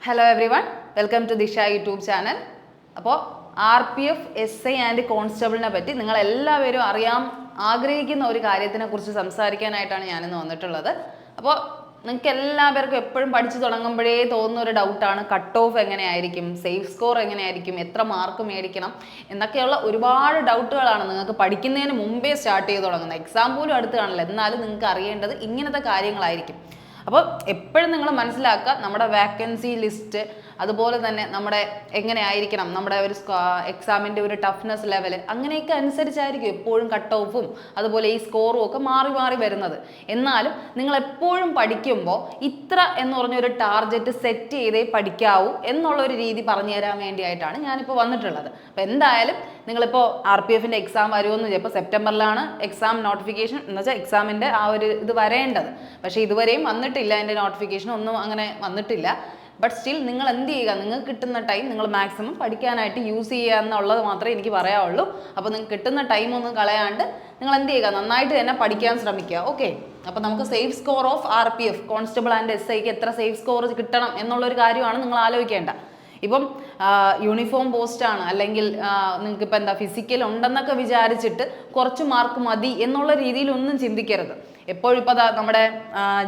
Hello everyone, welcome to Disha YouTube channel. അപ്പോൾ RPF SI and കോൺസ്റ്റബിളിനെ പറ്റി നിങ്ങൾ എല്ലാവരും അറിയാൻ ആഗ്രഹിക്കുന്ന ഒരു കാര്യത്തിനെ കുറിച്ച് സംസാരിക്കാനായിട്ടാണ് ഞാനിന്ന് വന്നിട്ടുള്ളത്. അപ്പോൾ നിങ്ങൾക്ക് എല്ലാവർക്കും എപ്പോഴും പഠിച്ചു തുടങ്ങുമ്പോഴേ തോന്നുന്ന ഒരു ഡൗട്ടാണ് കട്ട് ഓഫ് എങ്ങനെയായിരിക്കും, സേഫ് സ്കോർ എങ്ങനെയായിരിക്കും, എത്ര മാർക്ക് മേടിക്കണം എന്നൊക്കെയുള്ള ഒരുപാട് ഡൗട്ടുകളാണ് നിങ്ങൾക്ക് പഠിക്കുന്നതിന് മുമ്പേ സ്റ്റാർട്ട് ചെയ്ത് തുടങ്ങുന്നത്. എക്സാം പോലും അടുത്ത് കാണില്ല, എന്നാലും നിങ്ങൾക്ക് അറിയേണ്ടത് ഇങ്ങനത്തെ കാര്യങ്ങളായിരിക്കും. അപ്പോൾ എപ്പോഴും നിങ്ങൾ മനസ്സിലാക്കുക, നമ്മുടെ വാക്കൻസി ലിസ്റ്റ് അതുപോലെ തന്നെ നമ്മുടെ എങ്ങനെയായിരിക്കണം, നമ്മുടെ ഒരു എക്സാമിൻ്റെ ഒരു ടഫ്നെസ് ലെവൽ അങ്ങനെയൊക്കെ അനുസരിച്ചായിരിക്കും എപ്പോഴും കട്ട് ഓഫും അതുപോലെ ഈ സ്കോറും ഒക്കെ മാറി മാറി വരുന്നത്. എന്നാലും നിങ്ങൾ എപ്പോഴും പഠിക്കുമ്പോൾ ഇത്ര എന്ന് പറഞ്ഞൊരു ടാർഗറ്റ് സെറ്റ് ചെയ്തേ പഠിക്കാവൂ എന്നുള്ളൊരു രീതി പറഞ്ഞു തരാൻ വേണ്ടിയിട്ടാണ് ഞാനിപ്പോൾ വന്നിട്ടുള്ളത്. അപ്പോൾ എന്തായാലും നിങ്ങളിപ്പോൾ RPFൻ്റെ എക്സാം വരുമെന്ന് ചിലപ്പോൾ സെപ്റ്റംബറിലാണ് എക്സാം നോട്ടിഫിക്കേഷൻ എന്ന് വെച്ചാൽ എക്സാമിൻ്റെ ആ ഒരു ഇത് വരേണ്ടത്. പക്ഷേ ഇതുവരെയും വന്നിട്ടില്ല, അതിൻ്റെ നോട്ടിഫിക്കേഷൻ ഒന്നും അങ്ങനെ വന്നിട്ടില്ല. ബട്ട് സ്റ്റിൽ നിങ്ങൾ എന്ത് ചെയ്യുക, നിങ്ങൾക്ക് കിട്ടുന്ന ടൈം നിങ്ങൾ മാക്സിമം പഠിക്കാനായിട്ട് യൂസ് ചെയ്യുക എന്നുള്ളത് മാത്രമേ എനിക്ക് പറയാവുള്ളൂ. അപ്പോൾ നിങ്ങൾക്ക് കിട്ടുന്ന ടൈം ഒന്നും കളയാണ്ട് നിങ്ങൾ എന്ത് ചെയ്യുക, നന്നായിട്ട് തന്നെ പഠിക്കാൻ ശ്രമിക്കുക. ഓക്കെ, അപ്പോൾ നമുക്ക് safe score of RPF constable and SIക്ക് എത്ര സേഫ് സ്കോർ കിട്ടണം എന്നുള്ളൊരു കാര്യമാണ് നിങ്ങൾ ആലോചിക്കേണ്ട. ഇപ്പം യൂണിഫോം പോസ്റ്റാണ്, അല്ലെങ്കിൽ നിങ്ങൾക്ക് ഇപ്പം എന്താ ഫിസിക്കൽ ഉണ്ടെന്നൊക്കെ വിചാരിച്ചിട്ട് കുറച്ച് മാർക്ക് മതി എന്നുള്ള രീതിയിലൊന്നും ചിന്തിക്കരുത്. എപ്പോഴും ഇപ്പോൾ നമ്മുടെ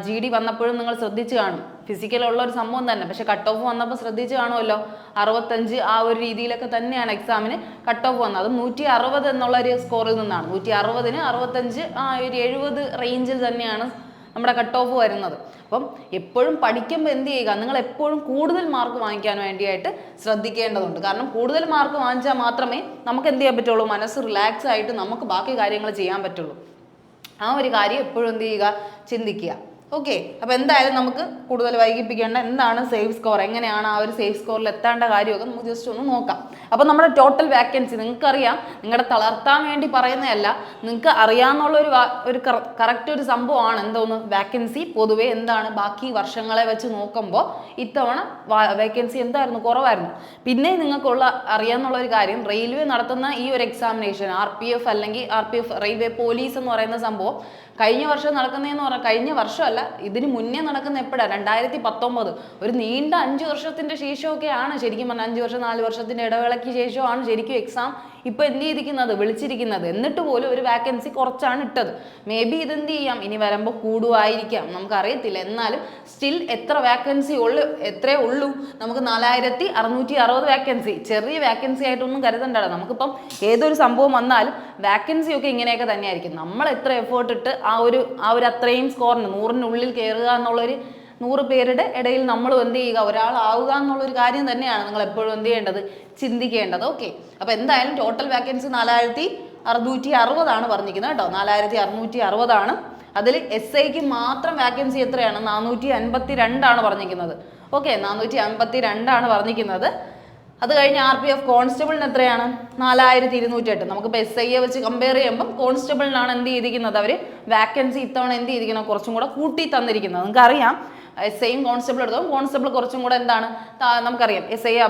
GD വന്നപ്പോഴും നിങ്ങൾ ശ്രദ്ധിച്ച് കാണും, ഫിസിക്കൽ ഉള്ള ഒരു സംഭവം തന്നെ. പക്ഷെ കട്ട് ഓഫ് വന്നപ്പോൾ ശ്രദ്ധിച്ച് കാണുമല്ലോ, 65 ആ ഒരു രീതിയിലൊക്കെ തന്നെയാണ് എക്സാമിന് കട്ട് ഓഫ് വന്നത്. അതും 160 എന്നുള്ള ഒരു സ്കോറിൽ നിന്നാണ്. 160-ന് 65 ആ ഒരു 70 റേഞ്ചിൽ തന്നെയാണ് നമ്മുടെ കട്ട് ഓഫ് വരുന്നത്. അപ്പം എപ്പോഴും പഠിക്കുമ്പോൾ എന്ത് ചെയ്യുക, നിങ്ങൾ എപ്പോഴും കൂടുതൽ മാർക്ക് വാങ്ങിക്കാൻ വേണ്ടിയായിട്ട് ശ്രദ്ധിക്കേണ്ടതുണ്ട്. കാരണം കൂടുതൽ മാർക്ക് വാങ്ങിച്ചാൽ മാത്രമേ നമുക്ക് എന്ത് ചെയ്യാൻ പറ്റുള്ളൂ, മനസ്സ് റിലാക്സ് ആയിട്ട് നമുക്ക് ബാക്കി കാര്യങ്ങൾ ചെയ്യാൻ പറ്റുള്ളൂ. ആ ഒരു കാര്യം എപ്പോഴും എന്ത് ചെയ്യുക, ചിന്തിക്കുക. ഓക്കെ, അപ്പോൾ എന്തായാലും നമുക്ക് കൂടുതൽ വൈകിപ്പിക്കേണ്ട എന്താണ് സേഫ് സ്കോർ, എങ്ങനെയാണ് ആ ഒരു സേഫ് സ്കോറിൽ എത്തേണ്ട കാര്യമൊക്കെ നമുക്ക് ജസ്റ്റ് ഒന്ന് നോക്കാം. അപ്പോൾ നമ്മുടെ ടോട്ടൽ വാക്കൻസി നിങ്ങൾക്കറിയാം, നിങ്ങളുടെ തളർത്താൻ വേണ്ടി പറയുന്നതല്ല, നിങ്ങൾക്ക് അറിയാമെന്നുള്ള ഒരു കറക്റ്റ് ഒരു സംഭവമാണ്. എന്തോന്ന് വാക്കൻസി പൊതുവേ എന്താണ് ബാക്കി വർഷങ്ങളെ വെച്ച് നോക്കുമ്പോൾ ഇത്തവണ വേക്കൻസി എന്തായിരുന്നു, കുറവായിരുന്നു. പിന്നെ നിങ്ങൾക്കുള്ള അറിയാമെന്നുള്ള ഒരു കാര്യം, റെയിൽവേ നടത്തുന്ന ഈ ഒരു എക്സാമിനേഷൻ RPF അല്ലെങ്കിൽ RPF റെയിൽവേ പോലീസ് എന്ന് പറയുന്ന സംഭവം കഴിഞ്ഞ വർഷം നടക്കുന്നതെന്ന് പറഞ്ഞാൽ, കഴിഞ്ഞ വർഷമല്ല ഇതിന് മുന്നേ നടക്കുന്ന എപ്പോഴാണ്, 2019, ഒരു നീണ്ട 5 വർഷത്തിൻ്റെ ശേഷമൊക്കെയാണ് ശരിക്കും പറഞ്ഞാൽ, 5 വർഷം 4 വർഷത്തിൻ്റെ ഇടവേളയ്ക്ക് ശേഷമാണ് ശരിക്കും എക്സാം ഇപ്പോൾ എന്ത് ചെയ്തിരിക്കുന്നത്, വിളിച്ചിരിക്കുന്നത്. എന്നിട്ട് പോലും ഒരു വാക്കൻസി കുറച്ചാണ് ഇട്ടത്. മേ ബി ഇതെന്ത് ചെയ്യാം, ഇനി വരുമ്പോൾ കൂടുമായിരിക്കാം, നമുക്കറിയത്തില്ല. എന്നാലും സ്റ്റിൽ എത്ര വാക്കൻസി എത്രയേ ഉള്ളൂ, നമുക്ക് 4660 വാക്കൻസി. ചെറിയ വാക്കൻസി ആയിട്ടൊന്നും കരുതണ്ടല്ലോ. നമുക്കിപ്പം ഏതൊരു സംഭവം വന്നാലും വാക്കൻസി ഒക്കെ ഇങ്ങനെയൊക്കെ തന്നെയായിരിക്കും. നമ്മൾ എത്ര എഫേർട്ട് ഇട്ട് ആ ഒരു അത്രയും സ്കോറിന് 100-നുള്ളിൽ കയറുക എന്നുള്ളൊരു 100 പേരുടെ ഇടയിൽ നമ്മൾ എന്ത് ചെയ്യുക, ഒരാളാവുക എന്നുള്ളൊരു കാര്യം തന്നെയാണ് നിങ്ങൾ എപ്പോഴും എന്ത് ചെയ്യേണ്ടത്, ചിന്തിക്കേണ്ടത്. ഓക്കെ, അപ്പോൾ എന്തായാലും ടോട്ടൽ വാക്കൻസി 4660 പറഞ്ഞിരിക്കുന്നത് കേട്ടോ, 4660. അതിൽ SIക്ക് മാത്രം വാക്കൻസി എത്രയാണ്, 452 പറഞ്ഞിരിക്കുന്നത്. ഓക്കെ, 452 പറഞ്ഞിരിക്കുന്നത്. അത് കഴിഞ്ഞ് RPF കോൺസ്റ്റബിളിന് എത്രയാണ്, 4208. നമുക്കിപ്പോൾ SIയെ വെച്ച് കമ്പയർ ചെയ്യുമ്പം കോൺസ്റ്റബിളിനാണ് എന്ത് ചെയ്തിരിക്കുന്നത്, അവർ വാക്കൻസി ഇത്തവണ എന്ത് ചെയ്തിരിക്കുന്നത്, കുറച്ചും കൂടെ കൂട്ടി തന്നിരിക്കുന്നത്. നിങ്ങൾക്കറിയാം SIയും കോൺസ്റ്റബിൾ എടുത്തപ്പോൾ കോൺസ്റ്റബിൾ കുറച്ചും കൂടെ എന്താണ്, നമുക്കറിയാം SIയെ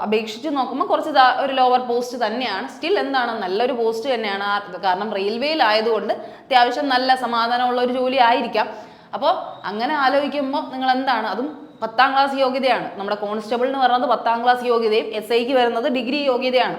അപേക്ഷിച്ച് നോക്കുമ്പോൾ കുറച്ച് ഒരു ലോവർ പോസ്റ്റ് തന്നെയാണ്. സ്റ്റിൽ എന്താണ്, നല്ലൊരു പോസ്റ്റ് തന്നെയാണ്. കാരണം റെയിൽവേയിലായതുകൊണ്ട് അത്യാവശ്യം നല്ല സമാധാനമുള്ള ഒരു ജോലി ആയിരിക്കാം. അപ്പോൾ അങ്ങനെ ആലോചിക്കുമ്പോൾ നിങ്ങൾ എന്താണ്, അതും 10ാം ക്ലാസ് യോഗ്യതയാണ്. നമ്മുടെ കോൺസ്റ്റബിളിന് പറയുന്നത് 10ാം ക്ലാസ് യോഗ്യതയും SIക്ക് വരുന്നത് ഡിഗ്രി യോഗ്യതയാണ്.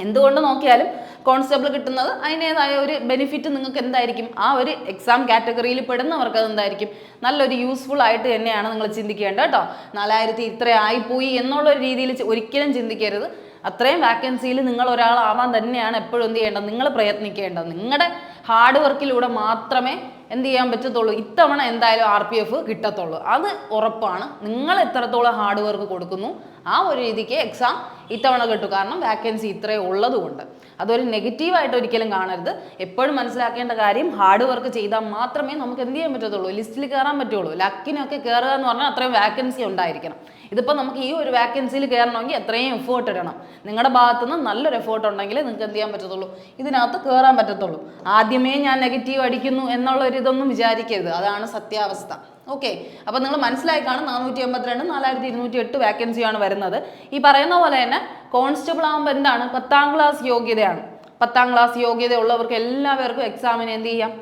എന്തുകൊണ്ട് നോക്കിയാലും കോൺസ്റ്റബിൾ കിട്ടുന്നത് അതിൻ്റേതായ ഒരു ബെനിഫിറ്റ് നിങ്ങൾക്ക് എന്തായിരിക്കും, ആ ഒരു എക്സാം കാറ്റഗറിയിൽ പെടുന്നവർക്ക് അതെന്തായിരിക്കും, നല്ലൊരു യൂസ്ഫുൾ ആയിട്ട് തന്നെയാണ് നിങ്ങൾ ചിന്തിക്കേണ്ടത് കേട്ടോ. 4000 ഇത്ര ആയിപ്പോയി എന്നുള്ളൊരു രീതിയിൽ ഒരിക്കലും ചിന്തിക്കരുത്. അത്രയും വാക്കൻസിയിൽ നിങ്ങൾ ഒരാളാവാൻ തന്നെയാണ് എപ്പോഴും എന്ത് ചെയ്യേണ്ടത്, നിങ്ങൾ പ്രയത്നിക്കേണ്ടത്. നിങ്ങളുടെ ഹാർഡ് വർക്കിലൂടെ മാത്രമേ എന്ത് ചെയ്യാൻ പറ്റത്തുള്ളൂ, ഇത്തവണ എന്തായാലും RPF കിട്ടത്തുള്ളൂ. അത് ഉറപ്പാണ്. നിങ്ങൾ എത്രത്തോളം ഹാർഡ് വർക്ക് കൊടുക്കുന്നു ആ ഒരു രീതിക്ക് എക്സാം ഇത്തവണ കിട്ടും. കാരണം വാക്കൻസി ഇത്രയും ഉള്ളതുകൊണ്ട് അതൊരു നെഗറ്റീവായിട്ട് ഒരിക്കലും കാണരുത്. എപ്പോഴും മനസ്സിലാക്കേണ്ട കാര്യം, ഹാർഡ് വർക്ക് ചെയ്താൽ മാത്രമേ നമുക്ക് എന്ത് ചെയ്യാൻ പറ്റത്തുള്ളൂ, ലിസ്റ്റിൽ കയറാൻ പറ്റുള്ളൂ. ലക്കിനൊക്കെ കയറുക എന്ന് പറഞ്ഞാൽ അത്രയും വാക്കൻസി ഉണ്ടായിരിക്കണം. ഇതിപ്പോൾ നമുക്ക് ഈ ഒരു വാക്കൻസിയിൽ കയറണമെങ്കിൽ എത്രയും എഫേർട്ട് ഇടണം. നിങ്ങളുടെ ഭാഗത്തുനിന്ന് നല്ലൊരു എഫേർട്ട് ഉണ്ടെങ്കിൽ നിങ്ങൾക്ക് എന്ത് ചെയ്യാൻ പറ്റത്തുള്ളൂ, ഇതിനകത്ത് കയറാൻ പറ്റത്തുള്ളൂ. ആദ്യമേ ഞാൻ നെഗറ്റീവ് അടിക്കുന്നു എന്നുള്ളൊരിതൊന്നും വിചാരിക്കരുത്, അതാണ് സത്യാവസ്ഥ. ഓക്കെ, അപ്പോൾ നിങ്ങൾ മനസ്സിലായി കാണും, 482 4208 വാക്കൻസിയാണ് വരുന്നത്. ഈ പറയുന്ന പോലെ തന്നെ കോൺസ്റ്റബിൾ ആകുമ്പോൾ എന്താണ്, 10ാം ക്ലാസ് യോഗ്യതയാണ്. 10ാം ക്ലാസ് യോഗ്യത ഉള്ളവർക്ക് എല്ലാവർക്കും എക്സാമിന് എന്ത് ചെയ്യാം,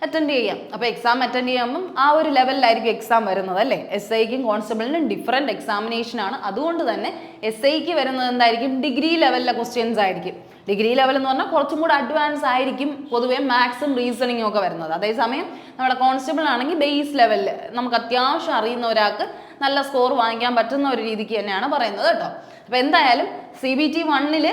അറ്റൻഡ് ചെയ്യാം. അപ്പോൾ എക്സാം അറ്റൻഡ് ചെയ്യുമ്പം ആ ഒരു ലെവലിലായിരിക്കും എക്സാം വരുന്നത് അല്ലേ. SIക്കും കോൺസ്റ്റബിളിനും ഡിഫറെൻറ്റ് എക്സാമിനേഷനാണ്. അതുകൊണ്ട് തന്നെ SIക്ക് വരുന്നത് എന്തായിരിക്കും, ഡിഗ്രി ലെവലിലെ ക്വസ്റ്റ്യൻസ് ആയിരിക്കും. ഡിഗ്രി ലെവൽ എന്ന് പറഞ്ഞാൽ കുറച്ചും കൂടെ അഡ്വാൻസ് ആയിരിക്കും പൊതുവേ മാത്സും റീസണിങ്ങും ഒക്കെ വരുന്നത്. അതേസമയം നമ്മുടെ കോൺസ്റ്റബിൾ ആണെങ്കിൽ ബേസ് ലെവലിൽ നമുക്ക് അത്യാവശ്യം അറിയുന്ന ഒരാൾക്ക് നല്ല സ്കോർ വാങ്ങിക്കാൻ പറ്റുന്ന ഒരു രീതിക്ക് തന്നെയാണ് പറയുന്നത് കേട്ടോ. അപ്പോൾ എന്തായാലും CBT 1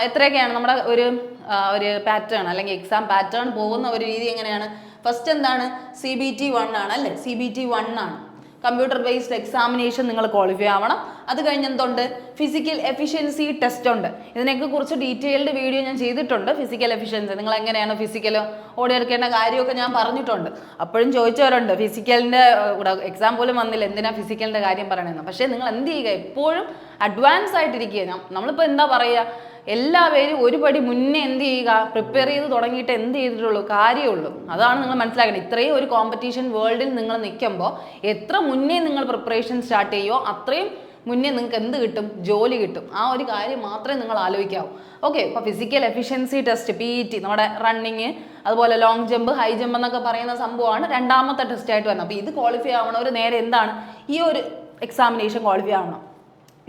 എത്രയൊക്കെയാണ് നമ്മുടെ ഒരു പാറ്റേൺ അല്ലെങ്കിൽ എക്സാം പാറ്റേൺ പോകുന്ന ഒരു രീതി എങ്ങനെയാണ്? ഫസ്റ്റ് എന്താണ്, CBT 1 ആണ് അല്ലേ. CBT 1 ആണ് കമ്പ്യൂട്ടർ ബേസ്ഡ് എക്സാമിനേഷൻ നിങ്ങൾ ക്വാളിഫൈ ആവണം. അത് കഴിഞ്ഞ് എന്തുണ്ട്, ഫിസിക്കൽ എഫിഷ്യൻസി ടെസ്റ്റ് ഉണ്ട്. ഇതിനെയൊക്കെ കുറിച്ച് ഡീറ്റെയിൽഡ് വീഡിയോ ഞാൻ ചെയ്തിട്ടുണ്ട്. ഫിസിക്കൽ എഫിഷ്യൻസി നിങ്ങൾ എങ്ങനെയാണ് ഫിസിക്കൽ ഓടിയെടുക്കേണ്ട കാര്യമൊക്കെ ഞാൻ പറഞ്ഞിട്ടുണ്ട്. അപ്പോഴും ചോദിച്ചവരുണ്ട് ഫിസിക്കലിൻ്റെ ഇവിടെ എക്സാം പോലും വന്നില്ല, എന്തിനാ ഫിസിക്കലിൻ്റെ കാര്യം പറയണമെന്ന്. പക്ഷേ നിങ്ങൾ എന്ത് ചെയ്യുക, എപ്പോഴും അഡ്വാൻസ് ആയിട്ടിരിക്കുക. നമ്മളിപ്പോൾ എന്താ പറയുക, എല്ലാവരും ഒരു പടി മുന്നേ എന്ത് ചെയ്യുക, പ്രിപ്പയർ ചെയ്ത് തുടങ്ങിയിട്ട് എന്ത് ചെയ്തിട്ടുള്ളൂ, കാര്യമുള്ളൂ. അതാണ് നിങ്ങൾ മനസ്സിലാക്കേണ്ടത്. ഇത്രയും ഒരു കോമ്പറ്റീഷൻ വേൾഡിൽ നിങ്ങൾ നിൽക്കുമ്പോൾ എത്ര മുന്നേ നിങ്ങൾ പ്രിപ്പറേഷൻ സ്റ്റാർട്ട് ചെയ്യുമോ അത്രയും മുന്നേ നിങ്ങൾക്ക് എന്ത് കിട്ടും, ജോലി കിട്ടും. ആ ഒരു കാര്യം മാത്രമേ നിങ്ങൾ ആലോചിക്കാവൂ. ഓക്കെ, ഇപ്പോൾ ഫിസിക്കൽ എഫിഷ്യൻസി ടെസ്റ്റ് PET, നമ്മുടെ റണ്ണിങ്, അതുപോലെ ലോങ് ജമ്പ്, ഹൈ ജമ്പ് എന്നൊക്കെ പറയുന്ന സംഭവമാണ് രണ്ടാമത്തെ ടെസ്റ്റ് ആയിട്ട് വരുന്നത്. അപ്പോൾ ഇത് ക്വാളിഫൈ ആവണവർ നേരെ എന്താണ്, ഈ ഒരു എക്സാമിനേഷൻ ക്വാളിഫൈ ആവണം.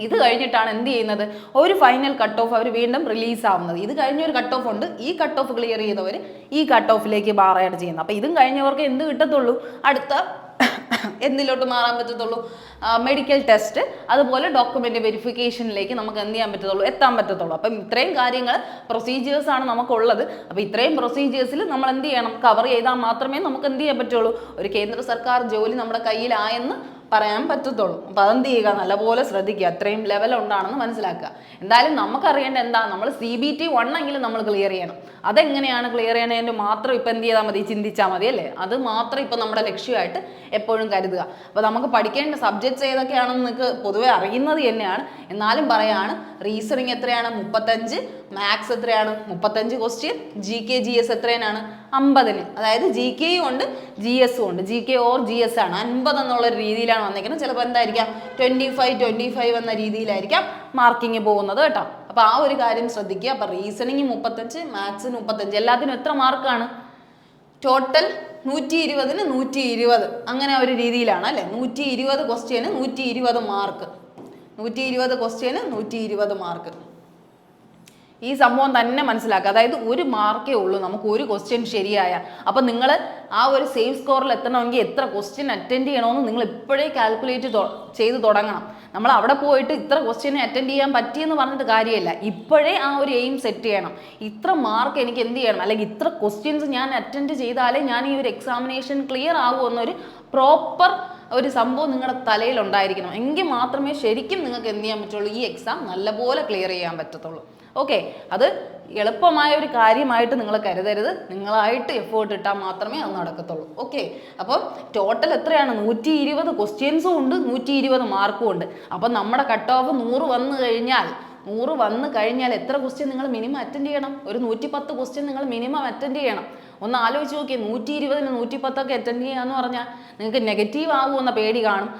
ഇത് കഴിഞ്ഞിട്ടാണ് എന്ത് ചെയ്യുന്നത്, ഒരു ഫൈനൽ കട്ട് ഓഫ് അവർ വീണ്ടും റിലീസ് ആവുന്നത്. ഇത് കഴിഞ്ഞൊരു കട്ട് ഓഫ് ഉണ്ട്, ഈ കട്ട് ഓഫ് ക്ലിയർ ചെയ്തവർ ഈ കട്ട് ഓഫിലേക്ക് ബാറായിട്ട് ചെയ്യുന്നത്. അപ്പോൾ ഇതും കഴിഞ്ഞവർക്ക് എന്ത് കിട്ടത്തുള്ളൂ, അടുത്ത എന്തിലോട്ട് മാറാൻ പറ്റത്തുള്ളൂ, മെഡിക്കൽ ടെസ്റ്റ്, അതുപോലെ ഡോക്യുമെൻ്റ് വെരിഫിക്കേഷനിലേക്ക് നമുക്ക് എന്ത് ചെയ്യാൻ പറ്റത്തുള്ളൂ, എത്താൻ പറ്റത്തുള്ളൂ. അപ്പം ഇത്രയും കാര്യങ്ങൾ പ്രൊസീജിയേഴ്സാണ് നമുക്കുള്ളത്. അപ്പോൾ ഇത്രയും പ്രൊസീജിയേഴ്സിൽ നമ്മൾ എന്ത് ചെയ്യണം, കവർ ചെയ്താൽ മാത്രമേ നമുക്ക് എന്ത് ചെയ്യാൻ പറ്റുള്ളൂ, ഒരു കേന്ദ്ര സർക്കാർ ജോലി നമ്മുടെ കയ്യിലായെന്ന് പറയാൻ പറ്റത്തുള്ളൂ. അപ്പോൾ അതെന്ത് ചെയ്യുക, നല്ലപോലെ ശ്രദ്ധിക്കുക, അത്രയും ലെവൽ ഉണ്ടാണെന്ന് മനസ്സിലാക്കുക. എന്തായാലും നമുക്കറിയേണ്ട എന്താ, നമ്മൾ CBT 1 എങ്കിലും നമ്മൾ ക്ലിയർ ചെയ്യണം. അതെങ്ങനെയാണ് ക്ലിയർ ചെയ്യണതിന് മാത്രം ഇപ്പം എന്ത് ചെയ്താൽ മതി, ചിന്തിച്ചാൽ മതി അല്ലേ. അത് മാത്രം ഇപ്പം നമ്മുടെ ലക്ഷ്യമായിട്ട് എപ്പോഴും കരുതുക. അപ്പോൾ നമുക്ക് പഠിക്കേണ്ട സബ്ജക്ട്സ് ഏതൊക്കെയാണെന്ന് നിങ്ങൾക്ക് പൊതുവെ അറിയുന്നത് തന്നെയാണ്. എന്നാലും പറയാണ്, റീസണിങ് എത്രയാണ്, 35, മാത്സ് എത്രയാണ്, 35 ക്വസ്റ്റ്യൻ, GK GS എത്രയാണ്, 50. അതായത് GKയും ഉണ്ട് GSഉം ഉണ്ട്. GK ഓർ GS ആണ് 50 എന്നുള്ളൊരു രീതിയിലാണ് വന്നിരിക്കുന്നത്. ചിലപ്പോൾ എന്തായിരിക്കാം 25 എന്ന രീതിയിലായിരിക്കാം മാർക്കിങ് പോകുന്നത് കേട്ടോ. അപ്പോൾ ആ ഒരു കാര്യം ശ്രദ്ധിക്കുക. അപ്പോൾ റീസണിങ് 35, മാത്സിന് 35, എല്ലാത്തിനും എത്ര മാർക്കാണ്, ടോട്ടൽ 120ന് 120 അങ്ങനെ ഒരു രീതിയിലാണ് അല്ലേ. 120 ക്വസ്റ്റ്യന് 120 മാർക്ക്, 120 ക്വസ്റ്റ്യന് 120 മാർക്ക്. ഈ സംഭവം തന്നെ മനസ്സിലാക്കുക. അതായത് ഒരു മാർക്കേ ഉള്ളൂ നമുക്ക് ഒരു ക്വസ്റ്റ്യൻ ശരിയായ. അപ്പം നിങ്ങൾ ആ ഒരു സേഫ് സ്കോറിൽ എത്തണമെങ്കിൽ എത്ര ക്വസ്റ്റ്യൻ അറ്റൻഡ് ചെയ്യണമെന്ന് നിങ്ങൾ ഇപ്പോഴേ കാൽക്കുലേറ്റ് ചെയ്ത് തുടങ്ങണം. നമ്മൾ അവിടെ പോയിട്ട് ഇത്ര ക്വസ്റ്റ്യനെ അറ്റൻഡ് ചെയ്യാൻ പറ്റിയെന്ന് പറഞ്ഞിട്ട് കാര്യമില്ല. ഇപ്പോഴേ ആ ഒരു എയിം സെറ്റ് ചെയ്യണം. ഇത്ര മാർക്ക് എനിക്ക് എന്ത് ചെയ്യണം, അല്ലെങ്കിൽ ഇത്ര ക്വസ്റ്റ്യൻസ് ഞാൻ അറ്റൻഡ് ചെയ്താലേ ഞാൻ ഈ ഒരു എക്സാമിനേഷൻ ക്ലിയർ ആകുമെന്നൊരു പ്രോപ്പർ ഒരു സംഭവം നിങ്ങളുടെ തലയിൽ ഉണ്ടായിരിക്കണം. എങ്കിൽ മാത്രമേ ശരിക്കും നിങ്ങൾക്ക് എന്ത് ചെയ്യാൻ പറ്റുള്ളൂ, ഈ എക്സാം നല്ലപോലെ ക്ലിയർ ചെയ്യാൻ പറ്റത്തുള്ളൂ. ഓക്കെ, അത് എളുപ്പമായ ഒരു കാര്യമായിട്ട് നിങ്ങൾ കരുതരുത്. നിങ്ങളായിട്ട് എഫേർട്ട് ഇട്ടാൽ മാത്രമേ അത് നടക്കത്തുള്ളൂ. ഓക്കെ, അപ്പം ടോട്ടൽ എത്രയാണ്, 120 ക്വസ്റ്റ്യൻസും ഉണ്ട്, 120 മാർക്കും ഉണ്ട്. അപ്പം നമ്മുടെ കട്ട് ഓഫ് 100 വന്നു കഴിഞ്ഞാൽ എത്ര ക്വസ്റ്റ്യൻ നിങ്ങൾ മിനിമം അറ്റൻഡ് ചെയ്യണം, ഒരു 110 ക്വസ്റ്റ്യൻ നിങ്ങൾ മിനിമം അറ്റൻഡ് ചെയ്യണം. ഒന്ന് ആലോചിച്ച് നോക്കിയേ, 120ന് 110 അറ്റൻഡ് ചെയ്യാന്ന് പറഞ്ഞാൽ നിങ്ങൾക്ക് നെഗറ്റീവ് ആകുമെന്ന പേടി കാണും,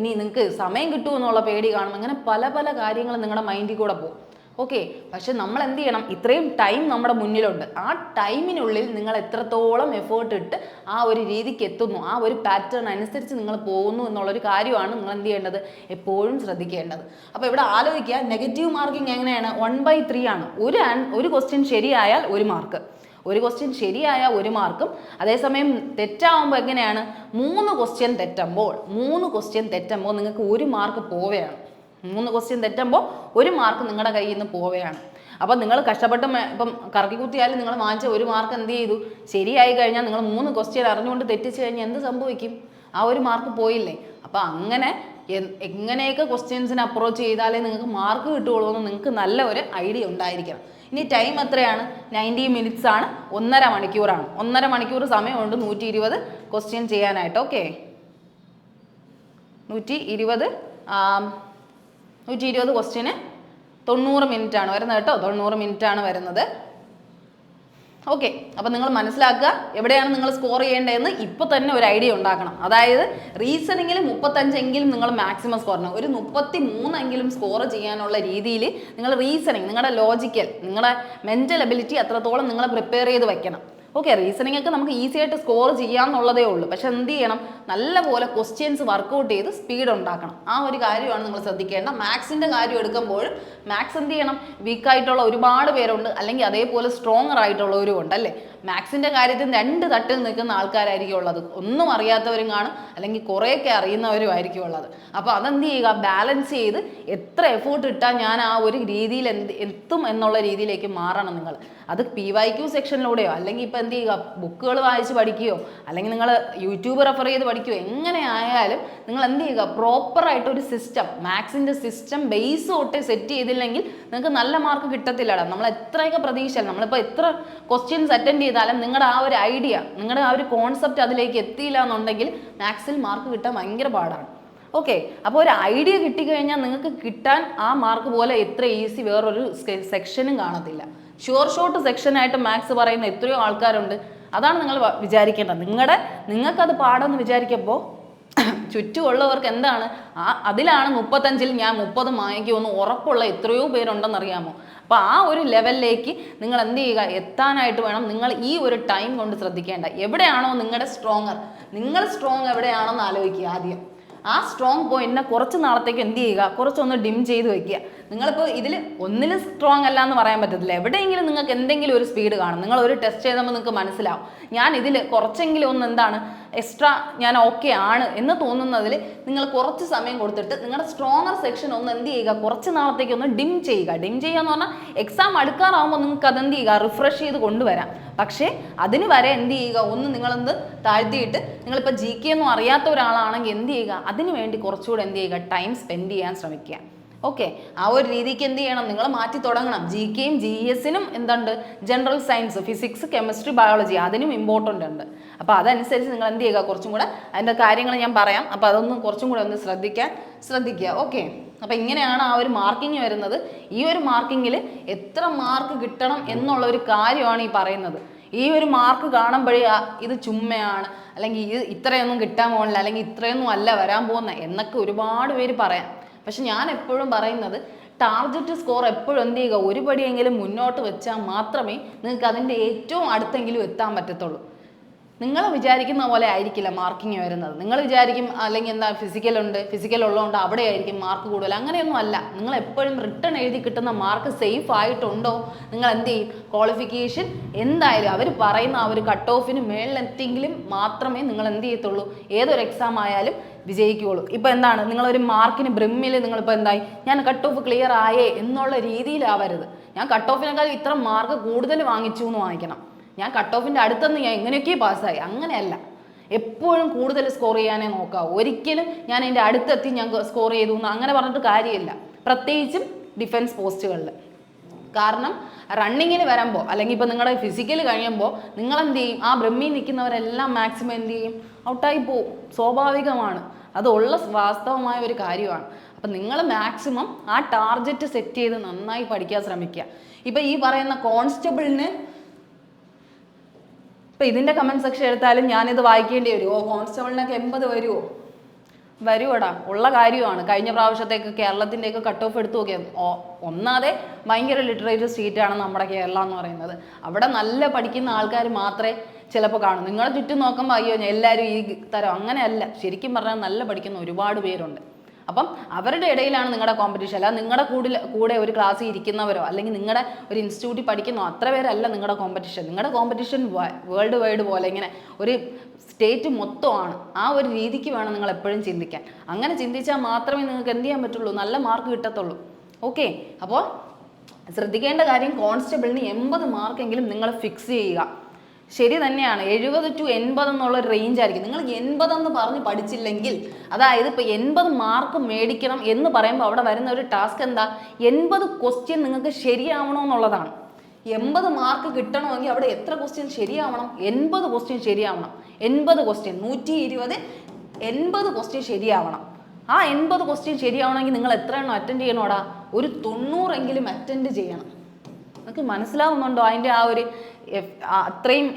നിങ്ങൾക്ക് സമയം കിട്ടുമെന്നുള്ള പേടി കാണും. അങ്ങനെ പല പല കാര്യങ്ങൾ നിങ്ങളുടെ മൈൻഡിൽ കൂടെ പോകും. ഓക്കെ, പക്ഷെ നമ്മൾ എന്ത് ചെയ്യണം, ഇത്രയും ടൈം നമ്മുടെ മുന്നിലുണ്ട്. ആ ടൈമിനുള്ളിൽ നിങ്ങൾ എത്രത്തോളം എഫേർട്ട് ഇട്ട് ആ ഒരു രീതിക്ക് എത്തുന്നു, ആ ഒരു പാറ്റേൺ അനുസരിച്ച് നിങ്ങൾ പോകുന്നു എന്നുള്ളൊരു കാര്യമാണ് നിങ്ങൾ എന്ത് ചെയ്യേണ്ടത്, എപ്പോഴും ശ്രദ്ധിക്കേണ്ടത്. അപ്പോൾ ഇവിടെ ആലോചിക്കുക, നെഗറ്റീവ് മാർക്കിംഗ് എങ്ങനെയാണ്, 1/3 ആണ്. ഒരു ക്വസ്റ്റ്യൻ ശരിയായാൽ 1 മാർക്ക്, ഒരു ക്വസ്റ്റ്യൻ ശരിയായ 1 മാർക്കും. അതേസമയം തെറ്റാവുമ്പോൾ എങ്ങനെയാണ്, 3 ക്വസ്റ്റ്യൻ തെറ്റുമ്പോൾ നിങ്ങൾക്ക് 1 മാർക്ക് പോവുകയാണ്. 3 ക്വസ്റ്റ്യൻ തെറ്റുമ്പോൾ 1 മാർക്ക് നിങ്ങളുടെ കയ്യിൽ നിന്ന് പോവുകയാണ്. അപ്പം നിങ്ങൾ കഷ്ടപ്പെട്ട് ഇപ്പം കറക്കി കുത്തിയാലും നിങ്ങൾ വാങ്ങിച്ച 1 മാർക്ക് എന്ത് ചെയ്തു, ശരിയായി കഴിഞ്ഞാൽ നിങ്ങൾ 3 ക്വസ്റ്റ്യൻ അറിഞ്ഞുകൊണ്ട് തെറ്റിച്ച് കഴിഞ്ഞാൽ എന്ത് സംഭവിക്കും, ആ 1 മാർക്ക് പോയില്ലേ. അപ്പം അങ്ങനെ എങ്ങനെയൊക്കെ ക്വസ്റ്റ്യൻസിന് അപ്രോച്ച് ചെയ്താലേ നിങ്ങൾക്ക് മാർക്ക് കിട്ടുകയുള്ളൂ എന്ന് നിങ്ങൾക്ക് നല്ല ഒരു ഐഡിയ ഉണ്ടായിരിക്കണം. ഇനി ടൈം എത്രയാണ്, 90 മിനിറ്റ്സ് ആണ്, 1.5 മണിക്കൂറാണ്. 1.5 മണിക്കൂർ സമയമുണ്ട് 120 ക്വസ്റ്റ്യൻ ചെയ്യാനായിട്ട്. ഓക്കെ, 120 ക്വസ്റ്റ്യന് 90 മിനിറ്റ് ആണ് വരുന്നത് കേട്ടോ, 90 മിനിറ്റ് ആണ് വരുന്നത്. ഓക്കെ, അപ്പം നിങ്ങൾ മനസ്സിലാക്കുക എവിടെയാണ് നിങ്ങൾ സ്കോർ ചെയ്യേണ്ടതെന്ന് ഇപ്പോൾ തന്നെ ഒരു ഐഡിയ ഉണ്ടാക്കണം. അതായത് റീസണിങ്ങിൽ 35 എങ്കിലും നിങ്ങൾ മാക്സിമം സ്കോർ ചെയ്യണം. ഒരു 33 എങ്കിലും സ്കോർ ചെയ്യാനുള്ള രീതിയിൽ നിങ്ങൾ റീസണിങ്, നിങ്ങളുടെ ലോജിക്കൽ, നിങ്ങളുടെ മെൻ്റൽ എബിലിറ്റി അത്രത്തോളം നിങ്ങൾ പ്രിപ്പയർ ചെയ്ത് വെക്കണം. ഓക്കെ, റീസണിംഗ് ഒക്കെ നമുക്ക് ഈസി ആയിട്ട് സ്കോർ ചെയ്യാമെന്നുള്ളതേ ഉള്ളൂ. പക്ഷെ എന്ത് ചെയ്യണം, നല്ലപോലെ ക്വസ്റ്റ്യൻസ് വർക്കൗട്ട് ചെയ്ത് സ്പീഡ് ഉണ്ടാക്കണം. ആ ഒരു കാര്യമാണ് നിങ്ങൾ ശ്രദ്ധിക്കേണ്ട. മാത്സിൻ്റെ കാര്യം എടുക്കുമ്പോൾ മാത്സ് എന്ത് ചെയ്യണം, വീക്കായിട്ടുള്ള ഒരുപാട് പേരുണ്ട്, അല്ലെങ്കിൽ അതേപോലെ സ്ട്രോങ്ങർ ആയിട്ടുള്ളവരും ഉണ്ട് അല്ലേ. മാത്സിൻ്റെ കാര്യത്തിൽ 2 തട്ടിൽ നിൽക്കുന്ന ആൾക്കാരായിരിക്കും ഉള്ളത്. ഒന്നും അറിയാത്തവരും കാണും, അല്ലെങ്കിൽ കുറേയൊക്കെ അറിയുന്നവരും ആയിരിക്കും ഉള്ളത്. അപ്പോൾ അതെന്ത് ചെയ്യുക, ബാലൻസ് ചെയ്ത് എത്ര എഫേർട്ട് ഇട്ടാൽ ഞാൻ ആ ഒരു രീതിയിൽ എത്തും എന്നുള്ള രീതിയിലേക്ക് മാറണം നിങ്ങൾ. അത് PYQ സെക്ഷനിലൂടെയോ അല്ലെങ്കിൽ ഇപ്പം എന്ത് ചെയ്യുക, ബുക്കുകൾ വായിച്ച് പഠിക്കുകയോ അല്ലെങ്കിൽ നിങ്ങൾ യൂട്യൂബ് റെഫർ ചെയ്ത് പഠിക്കുകയോ എങ്ങനെ ആയാലും നിങ്ങൾ എന്ത് ചെയ്യുക, പ്രോപ്പറായിട്ടൊരു സിസ്റ്റം, മാത്സിൻ്റെ സിസ്റ്റം ബേസ് തൊട്ട് സെറ്റ് ചെയ്തില്ലെങ്കിൽ നിങ്ങൾക്ക് നല്ല മാർക്ക് കിട്ടത്തില്ലടാ. നമ്മൾ എത്രയൊക്കെ പ്രതീക്ഷ, നമ്മളിപ്പോൾ എത്ര ക്വസ്റ്റ്യൻസ് അറ്റൻഡ് ചെയ്താലും നിങ്ങളുടെ ആ ഒരു ഐഡിയ, നിങ്ങളുടെ ആ ഒരു കോൺസെപ്റ്റ് അതിലേക്ക് എത്തിയില്ല എന്നുണ്ടെങ്കിൽ മാത്സിൽ മാർക്ക് കിട്ടാൻ ഭയങ്കര പാടാണ്. ഓക്കെ, അപ്പോൾ ഒരു ഐഡിയ കിട്ടിക്കഴിഞ്ഞാൽ നിങ്ങൾക്ക് കിട്ടാൻ ആ മാർക്ക് പോലെ എത്ര ഈസി വേറൊരു സെക്ഷനും കാണത്തില്ല. ഷുവർ ഷോട്ട് സെക്ഷനായിട്ട് മാത്സ് പറയുന്ന എത്രയോ ആൾക്കാരുണ്ട്. അതാണ് നിങ്ങൾ വിചാരിക്കേണ്ടത്. നിങ്ങൾക്കത് പാടെന്ന് വിചാരിക്കുമ്പോൾ ചുറ്റുമുള്ളവർക്ക് എന്താണ് അതിലാണ് 35-ൽ ഞാൻ 30 വാങ്ങിക്കുമെന്ന് ഉറപ്പുള്ള എത്രയോ പേരുണ്ടെന്നറിയാമോ. അപ്പോൾ ആ ഒരു ലെവലിലേക്ക് നിങ്ങൾ എന്ത് ചെയ്യുക, എത്താനായിട്ട് വേണം നിങ്ങൾ ഈ ഒരു ടൈം കൊണ്ട് ശ്രദ്ധിക്കേണ്ട. എവിടെയാണോ നിങ്ങളുടെ സ്ട്രോങ്ങർ, നിങ്ങൾ സ്ട്രോങ് എവിടെയാണെന്ന് ആലോചിക്കുക ആദ്യം. ആ സ്ട്രോങ് പോയിന്റിനെ കുറച്ച് നാളത്തേക്ക് എന്ത് ചെയ്യുക, കുറച്ചൊന്ന് ഡിം ചെയ്ത് വെക്കുക. നിങ്ങളിപ്പോൾ ഇതിൽ ഒന്നിലും സ്ട്രോങ് അല്ല എന്ന് പറയാൻ പറ്റത്തില്ല. എവിടെയെങ്കിലും നിങ്ങൾക്ക് എന്തെങ്കിലും ഒരു സ്പീഡ് കാണും. നിങ്ങൾ ഒരു ടെസ്റ്റ് ചെയ്തപ്പോൾ നിങ്ങൾക്ക് മനസ്സിലാവും ഞാൻ ഇതിൽ കുറച്ചെങ്കിലും ഒന്ന് എന്താണ് എക്സ്ട്രാ ഞാൻ ഓക്കെ ആണ് എന്ന് തോന്നുന്നതിൽ നിങ്ങൾ കുറച്ച് സമയം കൊടുത്തിട്ട് നിങ്ങളുടെ സ്ട്രോങ്ങർ സെക്ഷൻ ഒന്ന് എന്ത് ചെയ്യുക, കുറച്ച് നാളത്തേക്ക് ഒന്ന് ഡിം ചെയ്യുക. ഡിം ചെയ്യുക എന്ന് പറഞ്ഞാൽ എക്സാം അടുക്കാറാവുമ്പോൾ നിങ്ങൾക്ക് അതെന്ത് ചെയ്യുക, റിഫ്രഷ് ചെയ്ത് കൊണ്ടുവരാം. പക്ഷേ അതിന് വരെ എന്ത് ചെയ്യുക, ഒന്ന് നിങ്ങളെന്ത് താഴ്ത്തിയിട്ട് നിങ്ങളിപ്പോൾ GK ഒന്നും അറിയാത്ത ഒരാളാണെങ്കിൽ എന്ത് ചെയ്യുക, അതിന് വേണ്ടി കുറച്ചുകൂടെ എന്ത് ചെയ്യുക, ടൈം സ്പെൻഡ് ചെയ്യാൻ ശ്രമിക്കുക. ഓക്കെ, ആ ഒരു രീതിക്ക് എന്ത് ചെയ്യണം, നിങ്ങൾ മാറ്റി തുടങ്ങണം. GKയും GSനും എന്തുണ്ട്, general science, physics, chemistry, biology അതിനും ഇമ്പോർട്ടൻ്റ് ഉണ്ട്. അപ്പോൾ അതനുസരിച്ച് നിങ്ങൾ എന്ത് ചെയ്യുക, കുറച്ചും കൂടെ അതിൻ്റെ കാര്യങ്ങൾ ഞാൻ പറയാം. അപ്പോൾ അതൊന്നും കുറച്ചും കൂടെ ഒന്ന് ശ്രദ്ധിക്കുക. ഓക്കെ, അപ്പോൾ ഇങ്ങനെയാണ് ആ ഒരു മാർക്കിങ് വരുന്നത്. ഈ ഒരു മാർക്കിങ്ങിൽ എത്ര മാർക്ക് കിട്ടണം എന്നുള്ള ഒരു കാര്യമാണ് ഈ പറയുന്നത്. ഈ ഒരു മാർക്ക് കാണുമ്പോഴേ ഇത് ചുമ്മയാണ്, അല്ലെങ്കിൽ ഇത് ഇത്രയൊന്നും കിട്ടാൻ പോകുന്നില്ല, അല്ലെങ്കിൽ ഇത്രയൊന്നും അല്ല വരാൻ പോകുന്നത് എന്നൊക്കെ ഒരുപാട് പേര് പറയാം. പക്ഷെ ഞാൻ എപ്പോഴും പറയുന്നത് ടാർഗറ്റ് സ്കോർ എപ്പോഴും എന്ത് ചെയ്യുക, ഒരു പടിയെങ്കിലും മുന്നോട്ട് വെച്ചാൽ മാത്രമേ നിങ്ങൾക്ക് അതിൻ്റെ ഏറ്റവും അടുത്തെങ്കിലും എത്താൻ പറ്റത്തുള്ളൂ. നിങ്ങൾ വിചാരിക്കുന്ന പോലെ ആയിരിക്കില്ല മാർക്കിങ് വരുന്നത്. നിങ്ങൾ വിചാരിക്കും അല്ലെങ്കിൽ എന്താ ഫിസിക്കൽ ഉള്ളതുകൊണ്ട് അവിടെ ആയിരിക്കും മാർക്ക് കൂടുതൽ. അങ്ങനെയൊന്നും അല്ല. നിങ്ങൾ എപ്പോഴും റിട്ടേൺ എഴുതി കിട്ടുന്ന മാർക്ക് സേഫ് ആയിട്ടുണ്ടോ, നിങ്ങൾ എന്ത് ചെയ്യും, ക്വാളിഫിക്കേഷൻ എന്തായാലും അവർ പറയുന്ന ആ ഒരു കട്ട് ഓഫിന് മേളിലെത്തിയെങ്കിലും മാത്രമേ നിങ്ങൾ എന്ത് ചെയ്യത്തുള്ളൂ, ഏതൊരു എക്സാം ആയാലും വിജയിക്കുകയുള്ളൂ. ഇപ്പോൾ എന്താണ്, നിങ്ങളൊരു മാർക്കിന് ബ്രിമ്മിൽ നിങ്ങളിപ്പോൾ എന്തായി, ഞാൻ കട്ട് ഓഫ് ക്ലിയർ ആയേ എന്നുള്ള രീതിയിലാവരുത്. ഞാൻ കട്ട് ഓഫിനേക്കാൾ ഇത്ര മാർക്ക് കൂടുതൽ വാങ്ങിച്ചു എന്ന് വാങ്ങിക്കണം. ഞാൻ കട്ട് ഓഫിൻ്റെ അടുത്തെന്ന് ഞാൻ എങ്ങനെയൊക്കെ പാസ്സായി, അങ്ങനെയല്ല. എപ്പോഴും കൂടുതൽ സ്കോർ ചെയ്യാനേ നോക്കുക. ഒരിക്കലും ഞാൻ എൻ്റെ അടുത്തെത്തി ഞാൻ സ്കോർ ചെയ്തു എന്ന് അങ്ങനെ പറഞ്ഞിട്ട് കാര്യമില്ല, പ്രത്യേകിച്ചും ഡിഫൻസ് പോസ്റ്റുകളിൽ. കാരണം റണ്ണിങ്ങിന് വരുമ്പോൾ അല്ലെങ്കിൽ ഇപ്പോൾ നിങ്ങളുടെ ഫിസിക്കൽ കഴിയുമ്പോൾ നിങ്ങൾ എന്ത് ചെയ്യും, ആ ബ്രഹ്മിൽ നിൽക്കുന്നവരെല്ലാം മാക്സിമം എന്ത് ചെയ്യും, ഔട്ടായി പോവും. സ്വാഭാവികമാണ്, അതുള്ള വാസ്തവമായ ഒരു കാര്യമാണ്. അപ്പം നിങ്ങൾ മാക്സിമം ആ ടാർഗറ്റ് സെറ്റ് ചെയ്ത് നന്നായി പഠിക്കാൻ ശ്രമിക്കുക. ഇപ്പം ഈ പറയുന്ന കോൺസ്റ്റബിളിന് ഇപ്പം ഇതിൻ്റെ കമൻറ്റ് സെക്ഷൻ എടുത്താലും ഞാനിത് വായിക്കേണ്ടി വരുമോ, കോൺസ്റ്റബിളിനൊക്കെ 80 വരുമോടാ, ഉള്ള കാര്യമാണ്. കഴിഞ്ഞ പ്രാവശ്യത്തേക്ക് കേരളത്തിൻ്റെയൊക്കെ കട്ട് ഓഫ് എടുത്തു നോക്കിയാൽ ഒന്നാതെ ഭയങ്കര ലിറ്ററേച്ചർ സ്റ്റേറ്റാണ് നമ്മുടെ കേരളം എന്ന് പറയുന്നത്. അവിടെ നല്ല പഠിക്കുന്ന ആൾക്കാർ മാത്രമേ ചിലപ്പോൾ കാണും. നിങ്ങളെ ചുറ്റും നോക്കുമ്പോൾ അയ്യോ എല്ലാവരും ഈ തരം, അങ്ങനെയല്ല. ശരിക്കും പറഞ്ഞാൽ നല്ല പഠിക്കുന്ന ഒരുപാട് പേരുണ്ട്. അപ്പം അവരുടെ ഇടയിലാണ് നിങ്ങളുടെ കോമ്പറ്റീഷൻ. അല്ല നിങ്ങളുടെ കൂടെ ഒരു ക്ലാസ്സിൽ ഇരിക്കുന്നവരോ അല്ലെങ്കിൽ നിങ്ങളുടെ ഒരു ഇൻസ്റ്റിറ്റ്യൂട്ടിൽ പഠിക്കുന്നോ അത്ര പേരല്ല നിങ്ങളുടെ കോമ്പറ്റീഷൻ. നിങ്ങളുടെ കോമ്പറ്റീഷൻ വേൾഡ് വൈഡ് പോലെ ഇങ്ങനെ ഒരു സ്റ്റേറ്റ് മൊത്തമാണ്. ആ ഒരു രീതിക്ക് വേണം നിങ്ങൾ എപ്പോഴും ചിന്തിക്കാൻ. അങ്ങനെ ചിന്തിച്ചാൽ മാത്രമേ നിങ്ങൾക്ക് എന്ത് ചെയ്യാൻ പറ്റുള്ളൂ, നല്ല മാർക്ക് കിട്ടത്തുള്ളൂ. ഓക്കെ, അപ്പോൾ ശ്രദ്ധിക്കേണ്ട കാര്യം കോൺസ്റ്റബിളിന് 80 മാർക്കെങ്കിലും നിങ്ങൾ ഫിക്സ് ചെയ്യുക. ശരി തന്നെയാണ്, 70 to 80 എന്നുള്ളൊരു റേഞ്ച് ആയിരിക്കും. നിങ്ങൾ 80 എന്ന് പറഞ്ഞ് പഠിച്ചില്ലെങ്കിൽ, അതായത് ഇപ്പോൾ 80 മാർക്ക് മേടിക്കണം എന്ന് പറയുമ്പോൾ അവിടെ വരുന്ന ഒരു ടാസ്ക് എന്താ, 80 ക്വസ്റ്റ്യൻ നിങ്ങൾക്ക് ശരിയാവണമെന്നുള്ളതാണ്. 80 മാർക്ക് കിട്ടണമെങ്കിൽ അവിടെ എത്ര ക്വസ്റ്റ്യൻ ശരിയാവണം, 80 ക്വസ്റ്റ്യൻ ശരിയാവണം. 80 ക്വസ്റ്റ്യൻ 120, 80 ക്വസ്റ്റ്യൻ ശരിയാവണം. ആ 80 ക്വസ്റ്റ്യൻ ശരിയാവണമെങ്കിൽ നിങ്ങൾ എത്ര എണ്ണം അറ്റൻഡ് ചെയ്യണോടാ, ഒരു 90 എങ്കിലും അറ്റൻഡ് ചെയ്യണം. നിങ്ങൾക്ക് മനസ്സിലാവുന്നുണ്ടോ അതിൻ്റെ ആ ഒരു അത്രയും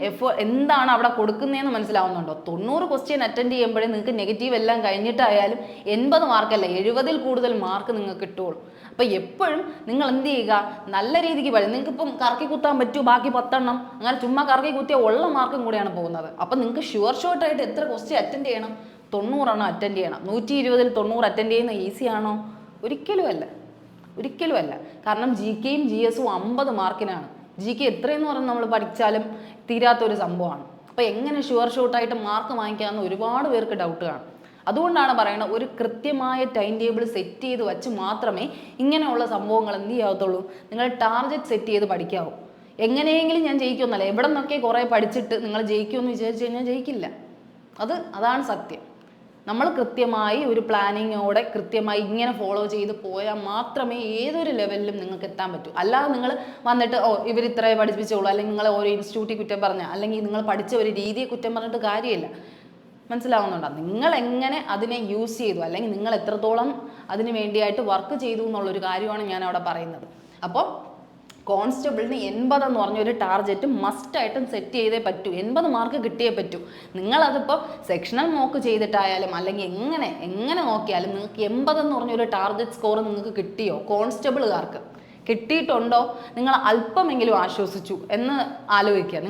എന്താണ് അവിടെ കൊടുക്കുന്നതെന്ന് മനസ്സിലാവുന്നുണ്ടോ? 90 ക്വസ്റ്റ്യൻ അറ്റൻഡ് ചെയ്യുമ്പോഴേ നിങ്ങൾക്ക് നെഗറ്റീവ് എല്ലാം കഴിഞ്ഞിട്ടായാലും 80 മാർക്കല്ല 70-ൽ കൂടുതൽ മാർക്ക് നിങ്ങൾക്ക് കിട്ടുള്ളൂ. അപ്പോൾ എപ്പോഴും നിങ്ങൾ എന്ത് ചെയ്യുക, നല്ല രീതിക്ക് പഠിക്കും. നിങ്ങൾക്ക് ഇപ്പം കറക്കി കുത്താൻ പറ്റുമോ ബാക്കി 10 എണ്ണം, അങ്ങനെ ചുമ്മാ കറക്കി കുത്തിയ ഉള്ള മാർക്കും കൂടെയാണ് പോകുന്നത്. അപ്പം നിങ്ങൾക്ക് ഷോർട്ടായിട്ട് എത്ര ക്വസ്റ്റ്യൻ അറ്റൻഡ് ചെയ്യണം? 90 എണ്ണം അറ്റൻഡ് ചെയ്യണം. 120-ൽ 90 അറ്റൻഡ് ചെയ്യുന്ന ഈസി ആണോ? ഒരിക്കലും അല്ല. കാരണം GK യും GS-ഉം 50 മാർക്കിനാണ്. GK എത്രയെന്ന് പറഞ്ഞാൽ നമ്മൾ പഠിച്ചാലും തീരാത്തൊരു സംഭവമാണ്. അപ്പോൾ എങ്ങനെ ഷോർട്ടായിട്ട് മാർക്ക് വാങ്ങിക്കാമെന്ന് ഒരുപാട് പേർക്ക് ഡൗട്ട് കാണും. അതുകൊണ്ടാണ് പറയുന്നത്, ഒരു കൃത്യമായ ടൈം ടേബിൾ സെറ്റ് ചെയ്ത് വെച്ച് മാത്രമേ ഇങ്ങനെയുള്ള സംഭവങ്ങൾ എന്ത് ചെയ്യാവത്തുള്ളൂ. നിങ്ങൾ ടാർഗറ്റ് സെറ്റ് ചെയ്ത് പഠിക്കാവൂ. എങ്ങനെയെങ്കിലും ഞാൻ ജയിക്കുമെന്നല്ല, എവിടെ നിന്നൊക്കെ കുറേ പഠിച്ചിട്ട് നിങ്ങൾ ജയിക്കുമെന്ന് വിചാരിച്ചു കഴിഞ്ഞാൽ ജയിക്കില്ല. അതാണ് സത്യം. നമ്മൾ കൃത്യമായി ഒരു പ്ലാനിങ്ങോടെ കൃത്യമായി ഇങ്ങനെ ഫോളോ ചെയ്ത് പോയാൽ മാത്രമേ ഏതൊരു ലെവലിലും നിങ്ങൾക്ക് എത്താൻ പറ്റൂ. അല്ലാതെ നിങ്ങൾ വന്നിട്ട് ഇവർ ഇത്രേ പഠിപ്പിച്ചോളൂ, അല്ലെങ്കിൽ നിങ്ങൾ ഓരോ ഇൻസ്റ്റിറ്റ്യൂട്ടിൽ കുറ്റം പറഞ്ഞാൽ, അല്ലെങ്കിൽ നിങ്ങൾ പഠിച്ച ഒരു രീതിയെ കുറ്റം പറഞ്ഞിട്ട് കാര്യമില്ല. മനസ്സിലാവുന്നുണ്ടോ? നിങ്ങൾ എങ്ങനെ അതിനെ യൂസ് ചെയ്തു, അല്ലെങ്കിൽ നിങ്ങൾ എത്രത്തോളം അതിന് വേണ്ടിയായിട്ട് വർക്ക് ചെയ്തു എന്നുള്ളൊരു കാര്യമാണ് ഞാൻ അവിടെ പറയുന്നത്. അപ്പോൾ കോൺസ്റ്റബിളിന് 80 എന്ന് പറഞ്ഞൊരു ടാർഗറ്റ് മസ്റ്റായിട്ടും സെറ്റ് ചെയ്തേ പറ്റൂ. 80 മാർക്ക് കിട്ടിയേ പറ്റൂ. നിങ്ങളതിപ്പോൾ സെക്ഷണൽ മോക്ക് ചെയ്തിട്ടായാലും അല്ലെങ്കിൽ എങ്ങനെ നോക്കിയാലും നിങ്ങൾക്ക് 80 എന്ന് പറഞ്ഞൊരു ടാർഗറ്റ് സ്കോർ നിങ്ങൾക്ക് കിട്ടിയോ? കോൺസ്റ്റബിളുകാർക്ക് കിട്ടിയിട്ടുണ്ടോ? നിങ്ങൾ അല്പമെങ്കിലും ആശ്വസിച്ചു എന്ന് ആലോചിക്കുക.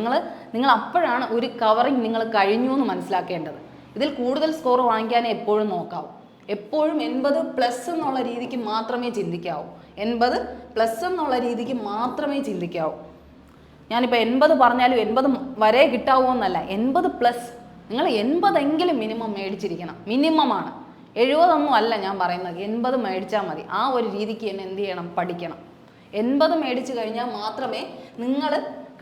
നിങ്ങൾ അപ്പോഴാണ് ഒരു കവറിങ് നിങ്ങൾ കഴിഞ്ഞു എന്ന് മനസ്സിലാക്കേണ്ടത്. ഇതിൽ കൂടുതൽ സ്കോർ വാങ്ങിക്കാനേ എപ്പോഴും നോക്കാവൂ. എപ്പോഴും 80+ എന്നുള്ള രീതിക്ക് മാത്രമേ ചിന്തിക്കാവൂ. 80+ എന്നുള്ള രീതിക്ക് മാത്രമേ ചിന്തിക്കാവൂ. ഞാനിപ്പോൾ 80 പറഞ്ഞാലും 80 വരെ കിട്ടാവോ എന്നല്ല, 80+. നിങ്ങൾ 80 മിനിമം മേടിച്ചിരിക്കണം. മിനിമമാണ്, 70 അല്ല ഞാൻ പറയുന്നത്. 80 മേടിച്ചാൽ മതി. ആ ഒരു രീതിക്ക് തന്നെ എന്ത് ചെയ്യണം? പഠിക്കണം. 80 മേടിച്ച് കഴിഞ്ഞാൽ മാത്രമേ നിങ്ങൾ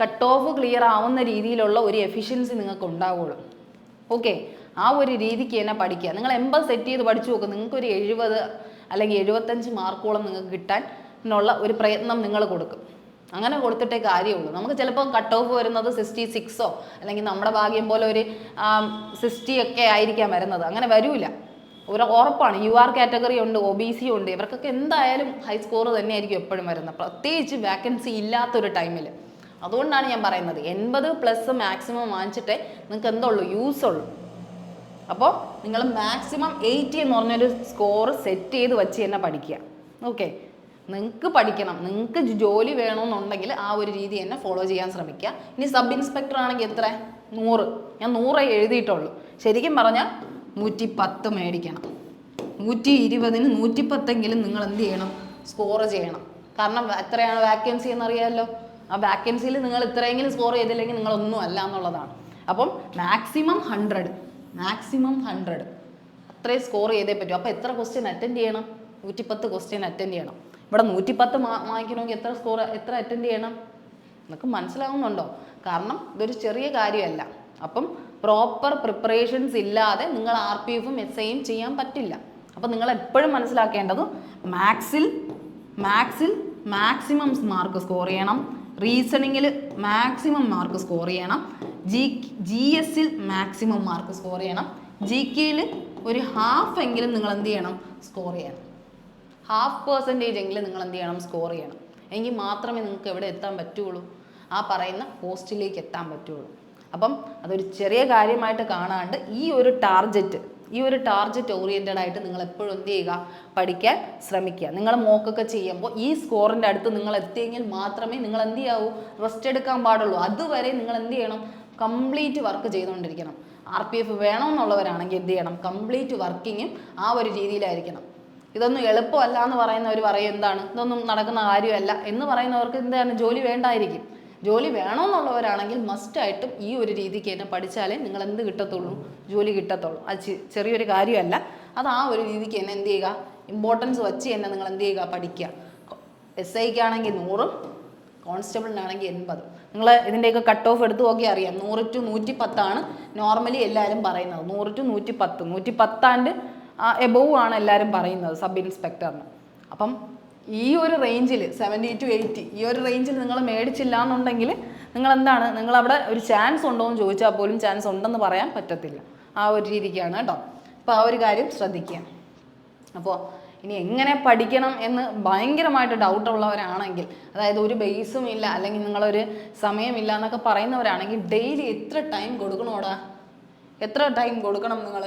കട്ട് ഓഫ് ക്ലിയർ ആവുന്ന രീതിയിലുള്ള ഒരു എഫിഷ്യൻസി നിങ്ങൾക്ക് ഉണ്ടാവുള്ളൂ. ഓക്കെ, ആ ഒരു രീതിക്ക് തന്നെ പഠിക്കുക. നിങ്ങൾ 80 സെറ്റ് ചെയ്ത് പഠിച്ചു നോക്കുക. നിങ്ങൾക്കൊരു 70 അല്ലെങ്കിൽ 75 മാർക്കോളം നിങ്ങൾക്ക് കിട്ടാനുള്ള ഒരു പ്രയത്നം നിങ്ങൾ കൊടുക്കും. അങ്ങനെ കൊടുത്തിട്ടേ കാര്യമുള്ളൂ. നമുക്ക് ചിലപ്പോൾ കട്ട് ഓഫ് വരുന്നത് 66 അല്ലെങ്കിൽ നമ്മുടെ ഭാഗ്യം പോലെ ഒരു 60 ഒക്കെ ആയിരിക്കാം വരുന്നത്. അങ്ങനെ വരൂല, ഒരു ഉറപ്പാണ്. UR കാറ്റഗറി ഉണ്ട്, OBC ഉണ്ട്, ഇവർക്കൊക്കെ എന്തായാലും ഹൈ സ്കോർ തന്നെയായിരിക്കും എപ്പോഴും വരുന്നത്, പ്രത്യേകിച്ച് വാക്കൻസി ഇല്ലാത്തൊരു ടൈമിൽ. അതുകൊണ്ടാണ് ഞാൻ പറയുന്നത് 80+ മാക്സിമം വാങ്ങിച്ചിട്ടേ നിങ്ങൾക്ക് എന്തുള്ളൂ, യൂസ് ഉള്ളൂ. അപ്പോൾ നിങ്ങൾ മാക്സിമം 80 എന്ന് പറഞ്ഞൊരു സ്കോർ സെറ്റ് ചെയ്ത് വെച്ച് തന്നെ പഠിക്കുക. ഓക്കെ, നിങ്ങൾക്ക് പഠിക്കണം, നിങ്ങൾക്ക് ജോലി വേണമെന്നുണ്ടെങ്കിൽ ആ ഒരു രീതി തന്നെ ഫോളോ ചെയ്യാൻ ശ്രമിക്കുക. ഇനി സബ് ഇൻസ്പെക്ടർ ആണെങ്കിൽ എത്ര? 100. ഞാൻ 100 എഴുതിയിട്ടുള്ളൂ. ശരിക്കും പറഞ്ഞാൽ 110 മേടിക്കണം. 120-ന് 110 നിങ്ങൾ എന്ത് ചെയ്യണം? സ്കോർ ചെയ്യണം. കാരണം എത്രയാണ് വാക്കൻസി എന്നറിയാമല്ലോ. ആ വാക്കൻസിയിൽ നിങ്ങൾ ഇത്രയെങ്കിലും സ്കോർ ചെയ്തില്ലെങ്കിൽ നിങ്ങളൊന്നും അല്ല എന്നുള്ളതാണ്. അപ്പം മാക്സിമം 100 അത്രയും സ്കോർ ചെയ്തേ പറ്റൂ. അപ്പോൾ എത്ര ക്വസ്റ്റ്യൻ അറ്റൻഡ് ചെയ്യണം? 110 ക്വസ്റ്റ്യൻ അറ്റൻഡ് ചെയ്യണം. ഇവിടെ 110 വാങ്ങിക്കണമെങ്കിൽ എത്ര അറ്റൻഡ് ചെയ്യണം? നിങ്ങൾക്ക് മനസ്സിലാവുന്നുണ്ടോ? കാരണം ഇതൊരു ചെറിയ കാര്യമല്ല. അപ്പം പ്രോപ്പർ പ്രിപ്പറേഷൻസ് ഇല്ലാതെ നിങ്ങൾ RPF-ഉം SI-യും ചെയ്യാൻ പറ്റില്ല. അപ്പം നിങ്ങൾ എപ്പോഴും മനസ്സിലാക്കേണ്ടത് മാക്സിൽ മാക്സിമം മാർക്ക് സ്കോർ ചെയ്യണം. റീസണിങ്ങിൽ മാക്സിമം മാർക്ക് സ്കോർ ചെയ്യണം. GS-ൽ മാക്സിമം മാർക്ക് സ്കോർ ചെയ്യണം. GK-യിൽ ഒരു ഹാഫ് എങ്കിലും നിങ്ങൾ എന്ത് ചെയ്യണം? സ്കോർ ചെയ്യണം. 0.5% എങ്കിലും നിങ്ങൾ എന്ത് ചെയ്യണം? സ്കോർ ചെയ്യണം. എങ്കിൽ മാത്രമേ നിങ്ങൾക്ക് എവിടെ എത്താൻ പറ്റുള്ളൂ? ആ പറയുന്ന പോസ്റ്റിലേക്ക് എത്താൻ പറ്റുള്ളൂ. അപ്പം അതൊരു ചെറിയ കാര്യമായിട്ട് കാണാണ്ട് ഈ ഒരു ടാർജറ്റ് ഓറിയൻറ്റഡ് ആയിട്ട് നിങ്ങൾ എപ്പോഴും എന്ത് ചെയ്യുക? പഠിക്കാൻ ശ്രമിക്കുക. നിങ്ങൾ മോക്കൊക്കെ ചെയ്യുമ്പോൾ ഈ സ്കോറിൻ്റെ അടുത്ത് നിങ്ങൾ എത്തിയെങ്കിൽ മാത്രമേ നിങ്ങൾ എന്ത് ചെയ്യാവൂ? റെസ്റ്റ് എടുക്കാൻ പാടുള്ളൂ. അതുവരെ നിങ്ങൾ എന്ത് ചെയ്യണം? കംപ്ലീറ്റ് വർക്ക് ചെയ്തുകൊണ്ടിരിക്കണം. RPF വേണമെന്നുള്ളവരാണെങ്കിൽ എന്ത് ചെയ്യണം? കംപ്ലീറ്റ് വർക്കിങ്ങും ആ ഒരു രീതിയിലായിരിക്കണം. ഇതൊന്നും എളുപ്പമല്ല എന്ന് പറയുന്നവർ പറയും എന്താണ് ഇതൊന്നും നടക്കുന്ന കാര്യമല്ല എന്ന് പറയുന്നവർക്ക് എന്താണ് ജോലി വേണ്ടായിരിക്കും. ജോലി വേണമെന്നുള്ളവരാണെങ്കിൽ മസ്റ്റായിട്ടും ഈ ഒരു രീതിക്ക് തന്നെ പഠിച്ചാലേ നിങ്ങൾ എന്ത് കിട്ടത്തുള്ളൂ? ജോലി കിട്ടത്തുള്ളൂ. അത് ചെറിയൊരു കാര്യമല്ല. അത് ആ ഒരു രീതിക്ക് തന്നെ എന്ത് ചെയ്യുക? ഇമ്പോർട്ടൻസ് വെച്ച് തന്നെ നിങ്ങൾ എന്ത് ചെയ്യുക? പഠിക്കുക. SI-ക്കാണെങ്കിൽ 100, കോൺസ്റ്റബിളിനാണെങ്കിൽ 80. നിങ്ങൾ ഇതിൻ്റെയൊക്കെ കട്ട് ഓഫ് എടുത്ത് നോക്കി അറിയാം. 100 to 110 നോർമലി എല്ലാവരും പറയുന്നത്. 100 to 110, 110 എബോവ് ആണ് എല്ലാവരും പറയുന്നത് സബ് ഇൻസ്പെക്ടറിന്. അപ്പം ഈ ഒരു റേഞ്ചിൽ 70 to 80 ഈ ഒരു റേഞ്ചിൽ നിങ്ങൾ മേടിച്ചില്ല എന്നുണ്ടെങ്കിൽ നിങ്ങൾ എന്താണ്, നിങ്ങളവിടെ ഒരു ചാൻസ് ഉണ്ടോ എന്ന് ചോദിച്ചാൽ പോലും ചാൻസ് ഉണ്ടെന്ന് പറയാൻ പറ്റത്തില്ല. ആ ഒരു രീതിക്കാണ് കേട്ടോ. അപ്പോൾ ആ ഒരു കാര്യം ശ്രദ്ധിക്കുക. അപ്പോൾ ഇനി എങ്ങനെ പഠിക്കണം എന്ന് ഭയങ്കരമായിട്ട് ഡൗട്ടുള്ളവരാണെങ്കിൽ, അതായത് ഒരു ബേസും ഇല്ല അല്ലെങ്കിൽ നിങ്ങളൊരു സമയമില്ല എന്നൊക്കെ പറയുന്നവരാണെങ്കിൽ ഡെയിലി എത്ര ടൈം കൊടുക്കണോടാ? എത്ര ടൈം കൊടുക്കണം? നിങ്ങൾ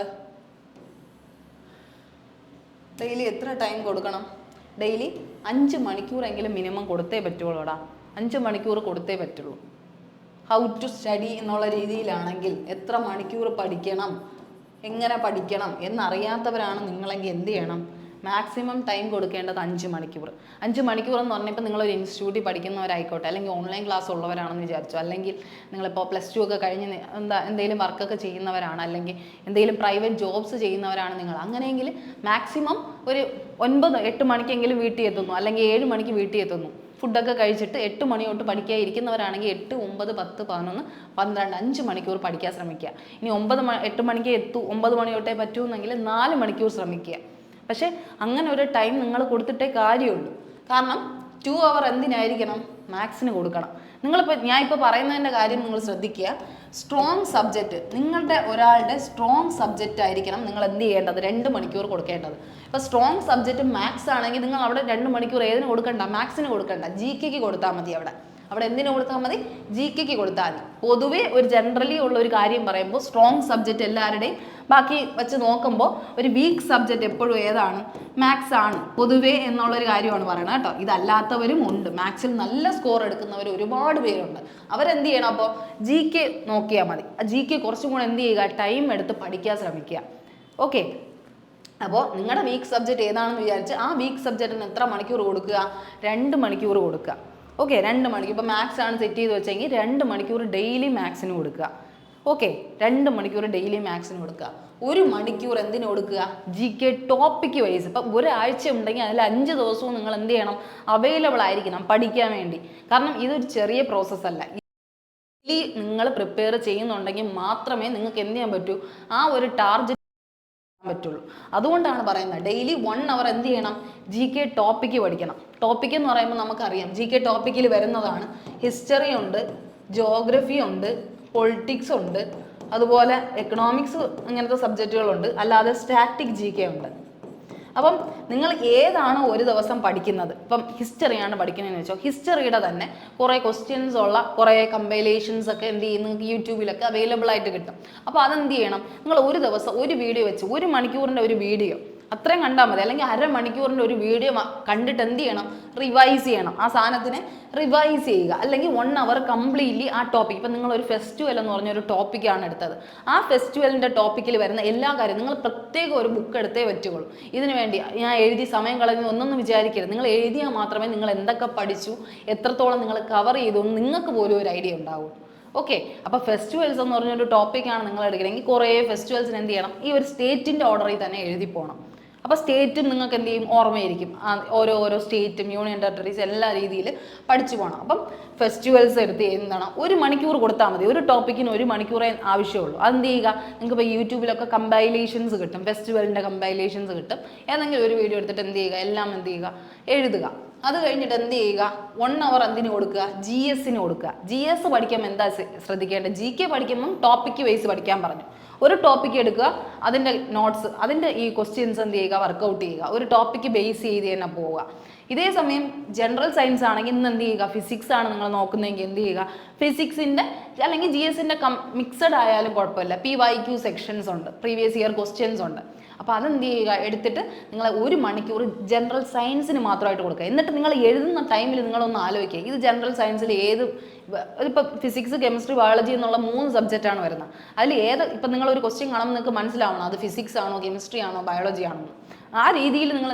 ഡെയിലി എത്ര ടൈം കൊടുക്കണം? ഡെയിലി 5 മണിക്കൂറെങ്കിലും മിനിമം കൊടുത്തേ പറ്റുള്ളൂടാ. 5 മണിക്കൂർ കൊടുത്തേ പറ്റുള്ളൂ. ഹൗ ടു സ്റ്റഡി എന്നുള്ള രീതിയിലാണെങ്കിൽ എത്ര മണിക്കൂർ പഠിക്കണം, എങ്ങനെ പഠിക്കണം എന്നറിയാത്തവരാണ് നിങ്ങളെങ്കിൽ എന്ത് ചെയ്യണം? മാക്സിമം ടൈം കൊടുക്കേണ്ടത് 5 മണിക്കൂർ. 5 മണിക്കൂർ എന്ന് പറഞ്ഞപ്പോൾ നിങ്ങളൊരു ഇൻസ്റ്റിറ്റ്യൂട്ടിൽ പഠിക്കുന്നവരായിക്കോട്ടെ, അല്ലെങ്കിൽ ഓൺലൈൻ ക്ലാസ് ഉള്ളവരാണെന്ന് വിചാരിച്ചോ, അല്ലെങ്കിൽ നിങ്ങളിപ്പോൾ +2 ഒക്കെ കഴിഞ്ഞ് എന്തെങ്കിലും വർക്കൊക്കെ ചെയ്യുന്നവരാണ്, അല്ലെങ്കിൽ എന്തെങ്കിലും പ്രൈവറ്റ് ജോബ്സ് ചെയ്യുന്നവരാണ് നിങ്ങൾ. അങ്ങനെയെങ്കിൽ മാക്സിമം ഒരു 9-8 മണിക്കെങ്കിലും വീട്ടിൽ എത്തുന്നു, അല്ലെങ്കിൽ 7 മണിക്ക് വീട്ടിൽ എത്തുന്നു. ഫുഡൊക്കെ കഴിച്ചിട്ട് 8 മണി തൊട്ട് പഠിക്കാൻ ഇരിക്കുന്നവരാണെങ്കിൽ 8, 9, 10, 11, 12, 5 മണിക്കൂർ പഠിക്കാൻ ശ്രമിക്കുക. ഇനി 8 മണിക്ക് 9 മണി തൊട്ടേ പറ്റുമെന്നെങ്കിൽ 4 മണിക്കൂർ ശ്രമിക്കുക. പക്ഷേ അങ്ങനെ ഒരു ടൈം നിങ്ങൾ കൊടുത്തിട്ടേ കാര്യമുള്ളൂ. കാരണം 2 അവർ എന്തിനായിരിക്കണം? മാത്സിന് കൊടുക്കണം. ഞാൻ ഇപ്പോൾ പറയുന്നതിൻ്റെ കാര്യം നിങ്ങൾ ശ്രദ്ധിക്കുക. സ്ട്രോങ് സബ്ജക്റ്റ്, നിങ്ങളുടെ ഒരാളുടെ സ്ട്രോങ് സബ്ജക്റ്റ് ആയിരിക്കണം നിങ്ങൾ എന്ത് ചെയ്യേണ്ടത്? 2 മണിക്കൂർ കൊടുക്കേണ്ടത്. ഇപ്പോൾ സ്ട്രോങ് സബ്ജക്റ്റ് മാത്സ് ആണെങ്കിൽ നിങ്ങൾ അവിടെ 2 മണിക്കൂർ ഏതിന് കൊടുക്കണ്ട? മാത്സിന് കൊടുക്കണ്ട, GK കൊടുത്താൽ മതി. അവിടെ എന്തിനു കൊടുത്താൽ മതി? GK കൊടുത്താൽ മതി. പൊതുവേ ഒരു ജനറലി ഉള്ള ഒരു കാര്യം പറയുമ്പോൾ സ്ട്രോങ് സബ്ജക്റ്റ് എല്ലാവരുടെയും ബാക്കി വെച്ച് നോക്കുമ്പോൾ ഒരു വീക്ക് സബ്ജക്റ്റ് എപ്പോഴും ഏതാണ്? മാത്സ് ആണ് പൊതുവേ എന്നുള്ളൊരു കാര്യമാണ് പറയുന്നത് കേട്ടോ. ഇതല്ലാത്തവരും ഉണ്ട്, മാത്സിൽ നല്ല സ്കോർ എടുക്കുന്നവർ ഒരുപാട് പേരുണ്ട്. അവരെന്ത് ചെയ്യണം? അപ്പോൾ GK നോക്കിയാൽ മതി. GK കുറച്ചും കൂടെ എന്ത് ചെയ്യുക? ടൈം എടുത്ത് പഠിക്കാൻ ശ്രമിക്കുക. ഓക്കെ, അപ്പോൾ നിങ്ങളുടെ വീക്ക് സബ്ജക്റ്റ് ഏതാണെന്ന് വിചാരിച്ച് ആ വീക്ക് സബ്ജക്റ്റിന് എത്ര മണിക്കൂർ കൊടുക്കുക? 2 മണിക്കൂർ കൊടുക്കുക. ഓക്കെ, 2 മണിക്കൂർ. ഇപ്പോൾ മാത്സ് ആണ് സെറ്റ് ചെയ്ത് വെച്ചെങ്കിൽ 2 മണിക്കൂർ ഡെയിലി മാത്സിന് കൊടുക്കുക. ഓക്കെ, 2 മണിക്കൂർ ഡെയിലി മാത്സിന് കൊടുക്കുക. 1 മണിക്കൂർ എന്തിനു കൊടുക്കുക? GK topic wise. ഇപ്പം ഒരാഴ്ച ഉണ്ടെങ്കിൽ അതിൽ 5 ദിവസവും നിങ്ങൾ എന്ത് ചെയ്യണം? അവൈലബിൾ ആയിരിക്കണം പഠിക്കാൻ വേണ്ടി. കാരണം ഇതൊരു ചെറിയ പ്രോസസ്സല്ല. ഡെയിലി നിങ്ങൾ പ്രിപ്പയർ ചെയ്യുന്നുണ്ടെങ്കിൽ മാത്രമേ നിങ്ങൾക്ക് എന്ത് ചെയ്യാൻ പറ്റൂ? ആ ഒരു ടാർഗറ്റ് പറ്റുള്ളൂ. അതുകൊണ്ടാണ് പറയുന്നത് ഡെയിലി 1 അവർ എന്ത് ചെയ്യണം? GK ടോപ്പിക്ക് പഠിക്കണം. ടോപ്പിക് എന്ന് പറയുമ്പോൾ നമുക്കറിയാം GK ടോപ്പിക്കിൽ വരുന്നതാണ് ഹിസ്റ്ററി ഉണ്ട്, ജോഗ്രഫി ഉണ്ട്, പൊളിറ്റിക്സ് ഉണ്ട്, അതുപോലെ എക്കണോമിക്സ്, അങ്ങനത്തെ സബ്ജക്റ്റുകളുണ്ട്. അല്ലാതെ സ്റ്റാറ്റിക് GK ഉണ്ട്. അപ്പം നിങ്ങൾ ഏതാണോ ഒരു ദിവസം പഠിക്കുന്നത്, ഇപ്പം ഹിസ്റ്ററിയാണ് പഠിക്കുന്നതെന്ന് വെച്ചോ, ഹിസ്റ്ററിയുടെ തന്നെ കുറേ ക്വസ്റ്റ്യൻസ് ഉള്ള കുറേ കമ്പൈലേഷൻസ് ഒക്കെ എന്ത് ചെയ്യും? നിങ്ങൾക്ക് യൂട്യൂബിലൊക്കെ അവൈലബിൾ ആയിട്ട് കിട്ടും. അപ്പോൾ അതെന്ത് ചെയ്യണം? നിങ്ങൾ ഒരു ദിവസം ഒരു വീഡിയോ വെച്ച് 1 മണിക്കൂറിൻ്റെ ഒരു വീഡിയോ അത്രയും കണ്ടാൽ മതി. അല്ലെങ്കിൽ അരമണിക്കൂറിൻ്റെ ഒരു വീഡിയോ കണ്ടിട്ട് എന്ത് ചെയ്യണം? റിവൈസ് ചെയ്യണം. ആ സാധനത്തിനെ റിവൈസ് ചെയ്യുക. അല്ലെങ്കിൽ 1 അവർ കംപ്ലീറ്റ്ലി ആ ടോപ്പിക്, ഇപ്പം നിങ്ങളൊരു ഫെസ്റ്റിവൽ എന്ന് പറഞ്ഞൊരു ടോപ്പിക്കാണ് എടുത്തത്, ആ ഫെസ്റ്റിവലിൻ്റെ ടോപ്പിക്കിൽ വരുന്ന എല്ലാ കാര്യവും നിങ്ങൾ പ്രത്യേകം ഒരു ബുക്ക് എടുത്തേ പറ്റുള്ളൂ. ഇതിനു വേണ്ടി ഞാൻ എഴുതി സമയം കളഞ്ഞു ഒന്നൊന്നും വിചാരിക്കരുത്. നിങ്ങൾ എഴുതിയാൽ മാത്രമേ നിങ്ങൾ എന്തൊക്കെ പഠിച്ചു, എത്രത്തോളം നിങ്ങൾ കവർ ചെയ്തു എന്ന് നിങ്ങൾക്ക് പോലും ഒരു ഐഡിയ ഉണ്ടാവും. ഓക്കെ, അപ്പോൾ ഫെസ്റ്റിവൽസ് എന്ന് പറഞ്ഞൊരു ടോപ്പിക്കാണ് നിങ്ങൾ എടുക്കണമെങ്കിൽ കുറേ ഫെസ്റ്റിവൽസിന് എന്ത് ചെയ്യണം? ഈ ഒരു സ്റ്റേറ്റിൻ്റെ ഓർഡറിൽ തന്നെ എഴുതി പോകണം. അപ്പോൾ സ്റ്റേറ്റും നിങ്ങൾക്ക് എന്ത് ചെയ്യും? ഓർമ്മയായിരിക്കും. ഓരോ സ്റ്റേറ്റും യൂണിയൻ ടെറിട്ടറീസ് എല്ലാ രീതിയിൽ പഠിച്ചു പോകണം. അപ്പം ഫെസ്റ്റിവൽസ് എടുത്ത് എന്താണ് 1 മണിക്കൂർ കൊടുത്താൽ മതി. ഒരു ടോപ്പിക്കിന് 1 മണിക്കൂറേ ആവശ്യമുള്ളൂ. അതെന്ത് ചെയ്യുക? നിങ്ങൾക്ക് ഇപ്പോൾ യൂട്യൂബിലൊക്കെ കമ്പൈലേഷൻസ് കിട്ടും, ഫെസ്റ്റിവലിൻ്റെ കമ്പൈലേഷൻസ് കിട്ടും. ഏതെങ്കിലും ഒരു വീഡിയോ എടുത്തിട്ട് എന്ത് ചെയ്യുക? എല്ലാം എന്ത് ചെയ്യുക? എഴുതുക. അത് കഴിഞ്ഞിട്ട് എന്ത് ചെയ്യുക? 1 അവർ എന്തിന് കൊടുക്കുക? GSന് കൊടുക്കുക. GS പഠിക്കുമ്പോൾ എന്താ ശ്രദ്ധിക്കേണ്ടത്? GK പഠിക്കുമ്പം ടോപ്പിക്ക് വൈസ് പഠിക്കാൻ പറഞ്ഞു. ഒരു ടോപ്പിക്ക് എടുക്കുക, അതിൻ്റെ നോട്ട്സ്, അതിൻ്റെ ഈ ക്വസ്റ്റ്യൻസ് എന്ത് ചെയ്യുക? വർക്കൗട്ട് ചെയ്യുക. ഒരു ടോപ്പിക്ക് ബേസ് ചെയ്ത് തന്നെ പോവുക. ഇതേ സമയം ജനറൽ സയൻസ് ആണെങ്കിൽ ഇന്ന് എന്ത് ചെയ്യുക? ഫിസിക്സ് ആണ് നിങ്ങൾ നോക്കുന്നതെങ്കിൽ എന്ത് ചെയ്യുക? ഫിസിക്സിൻ്റെ അല്ലെങ്കിൽ GSൻ്റെ മിക്സഡ് ആയാലും കുഴപ്പമില്ല. PYQ സെക്ഷൻസ് ഉണ്ട്, പ്രീവിയസ് ഇയർ ക്വസ്റ്റ്യൻസ് ഉണ്ട്. അപ്പോൾ അതെന്ത് ചെയ്യുക? എടുത്തിട്ട് നിങ്ങൾ 1 മണിക്കൂർ ജനറൽ സയൻസിന് മാത്രമായിട്ട് കൊടുക്കുക. എന്നിട്ട് നിങ്ങൾ എഴുതുന്ന ടൈമിൽ നിങ്ങളൊന്ന് ആലോചിക്കുക, ഇത് ജനറൽ സയൻസിൽ ഇപ്പോൾ ഫിസിക്സ്, കെമിസ്ട്രി, ബയോളജി എന്നുള്ള 3 സബ്ജക്റ്റാണ് വരുന്നത്. അതിൽ ഇപ്പം നിങ്ങളൊരു ക്വസ്റ്റ്യൻ കാണുമ്പോൾ നിങ്ങൾക്ക് മനസ്സിലാവണം അത് ഫിസിക്സ് ആണോ, കെമിസ്ട്രി ആണോ, ബയോളജി ആണോ. ആ രീതിയിൽ നിങ്ങൾ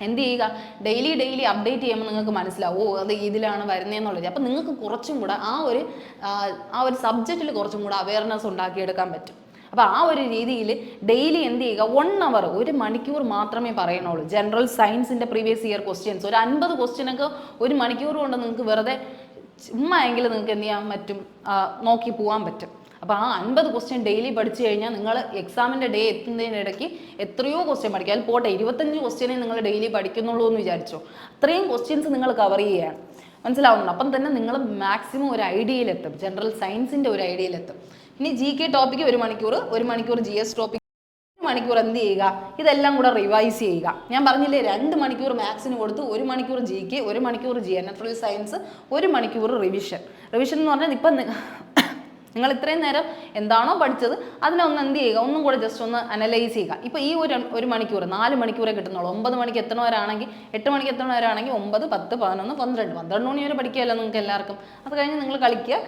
എന്ത് ചെയ്യുക? ഡെയിലി അപ്ഡേറ്റ് ചെയ്യുമ്പോൾ നിങ്ങൾക്ക് മനസ്സിലാവും അത് ഇതിലാണ് വരുന്നതെന്നുള്ളത്. അപ്പം നിങ്ങൾക്ക് കുറച്ചും കൂടെ ആ ഒരു സബ്ജക്റ്റിൽ കുറച്ചും കൂടെ അവയർനെസ് ഉണ്ടാക്കിയെടുക്കാൻ പറ്റും. അപ്പോൾ ആ ഒരു രീതിയിൽ ഡെയിലി എന്ത് ചെയ്യുക? 1 അവർ 1 മണിക്കൂർ മാത്രമേ പറയണുള്ളൂ. ജനറൽ സയൻസിൻ്റെ പ്രീവിയസ് ഇയർ ക്വസ്റ്റ്യൻസ് ഒരു 50 ക്വസ്റ്റ്യനൊക്കെ 1 മണിക്കൂർ കൊണ്ട് നിങ്ങൾക്ക് വെറുതെ ചുമ്മാ എങ്കിലും നിങ്ങൾക്ക് എന്ത് ചെയ്യാൻ പറ്റും? നോക്കി പോകാൻ പറ്റും. അപ്പോൾ ആ 50 ക്വസ്റ്റ്യൻ ഡെയിലി പഠിച്ചു കഴിഞ്ഞാൽ നിങ്ങൾ എക്സാമിൻ്റെ ഡേ എത്തുന്നതിനിടയ്ക്ക് എത്രയോ ക്വസ്റ്റ്യൻ പഠിക്കുക. അതിൽ പോട്ടെ 25 ക്വസ്റ്റ്യനെ നിങ്ങൾ ഡെയിലി പഠിക്കുന്നുള്ളൂ എന്ന് വിചാരിച്ചോ, അത്രയും ക്വസ്റ്റ്യൻസ് നിങ്ങൾ കവർ ചെയ്യുകയാണ്. മനസ്സിലാവുന്നുണ്ട്? അപ്പം തന്നെ നിങ്ങൾ മാക്സിമം ഒരു ഐഡിയയിലെത്തും, ജനറൽ സയൻസിൻ്റെ ഒരു ഐഡിയയിലെത്തും. ഇനി GK ടോപ്പിക്ക് 1 മണിക്കൂർ, 1 മണിക്കൂർ GS ടോപ്പിക് മണിക്കൂർ എന്ത് ചെയ്യുക, ഇതെല്ലാം കൂടെ റിവൈസ് ചെയ്യുക. ഞാൻ പറഞ്ഞില്ലേ 2 മണിക്കൂർ മാത്സിന് കൊടുത്ത് 1 മണിക്കൂർ GK, 1 മണിക്കൂർ ജനറൽ സയൻസ്, 1 മണിക്കൂർ റിവിഷൻ എന്ന് പറഞ്ഞാൽ ഇപ്പം നിങ്ങൾ ഇത്രയും നേരം എന്താണോ പഠിച്ചത് അതിനെ ഒന്ന് എന്ത് ചെയ്യുക, ഒന്നും കൂടെ ജസ്റ്റ് ഒന്ന് അനലൈസ് ചെയ്യുക. ഇപ്പോൾ ഈ ഒരു മണിക്കൂർ 4 മണിക്കൂറേ കിട്ടുന്നുള്ളൂ. 9 മണിക്ക് എത്തണവരാണെങ്കിൽ 8 മണിക്ക് എത്തണവരാണെങ്കിൽ 9, 10, 11, 12 മണി വരെ പഠിക്കുകയല്ലോ നിങ്ങൾക്ക് എല്ലാവർക്കും. അത് കഴിഞ്ഞ് നിങ്ങൾ കളിക്കുക,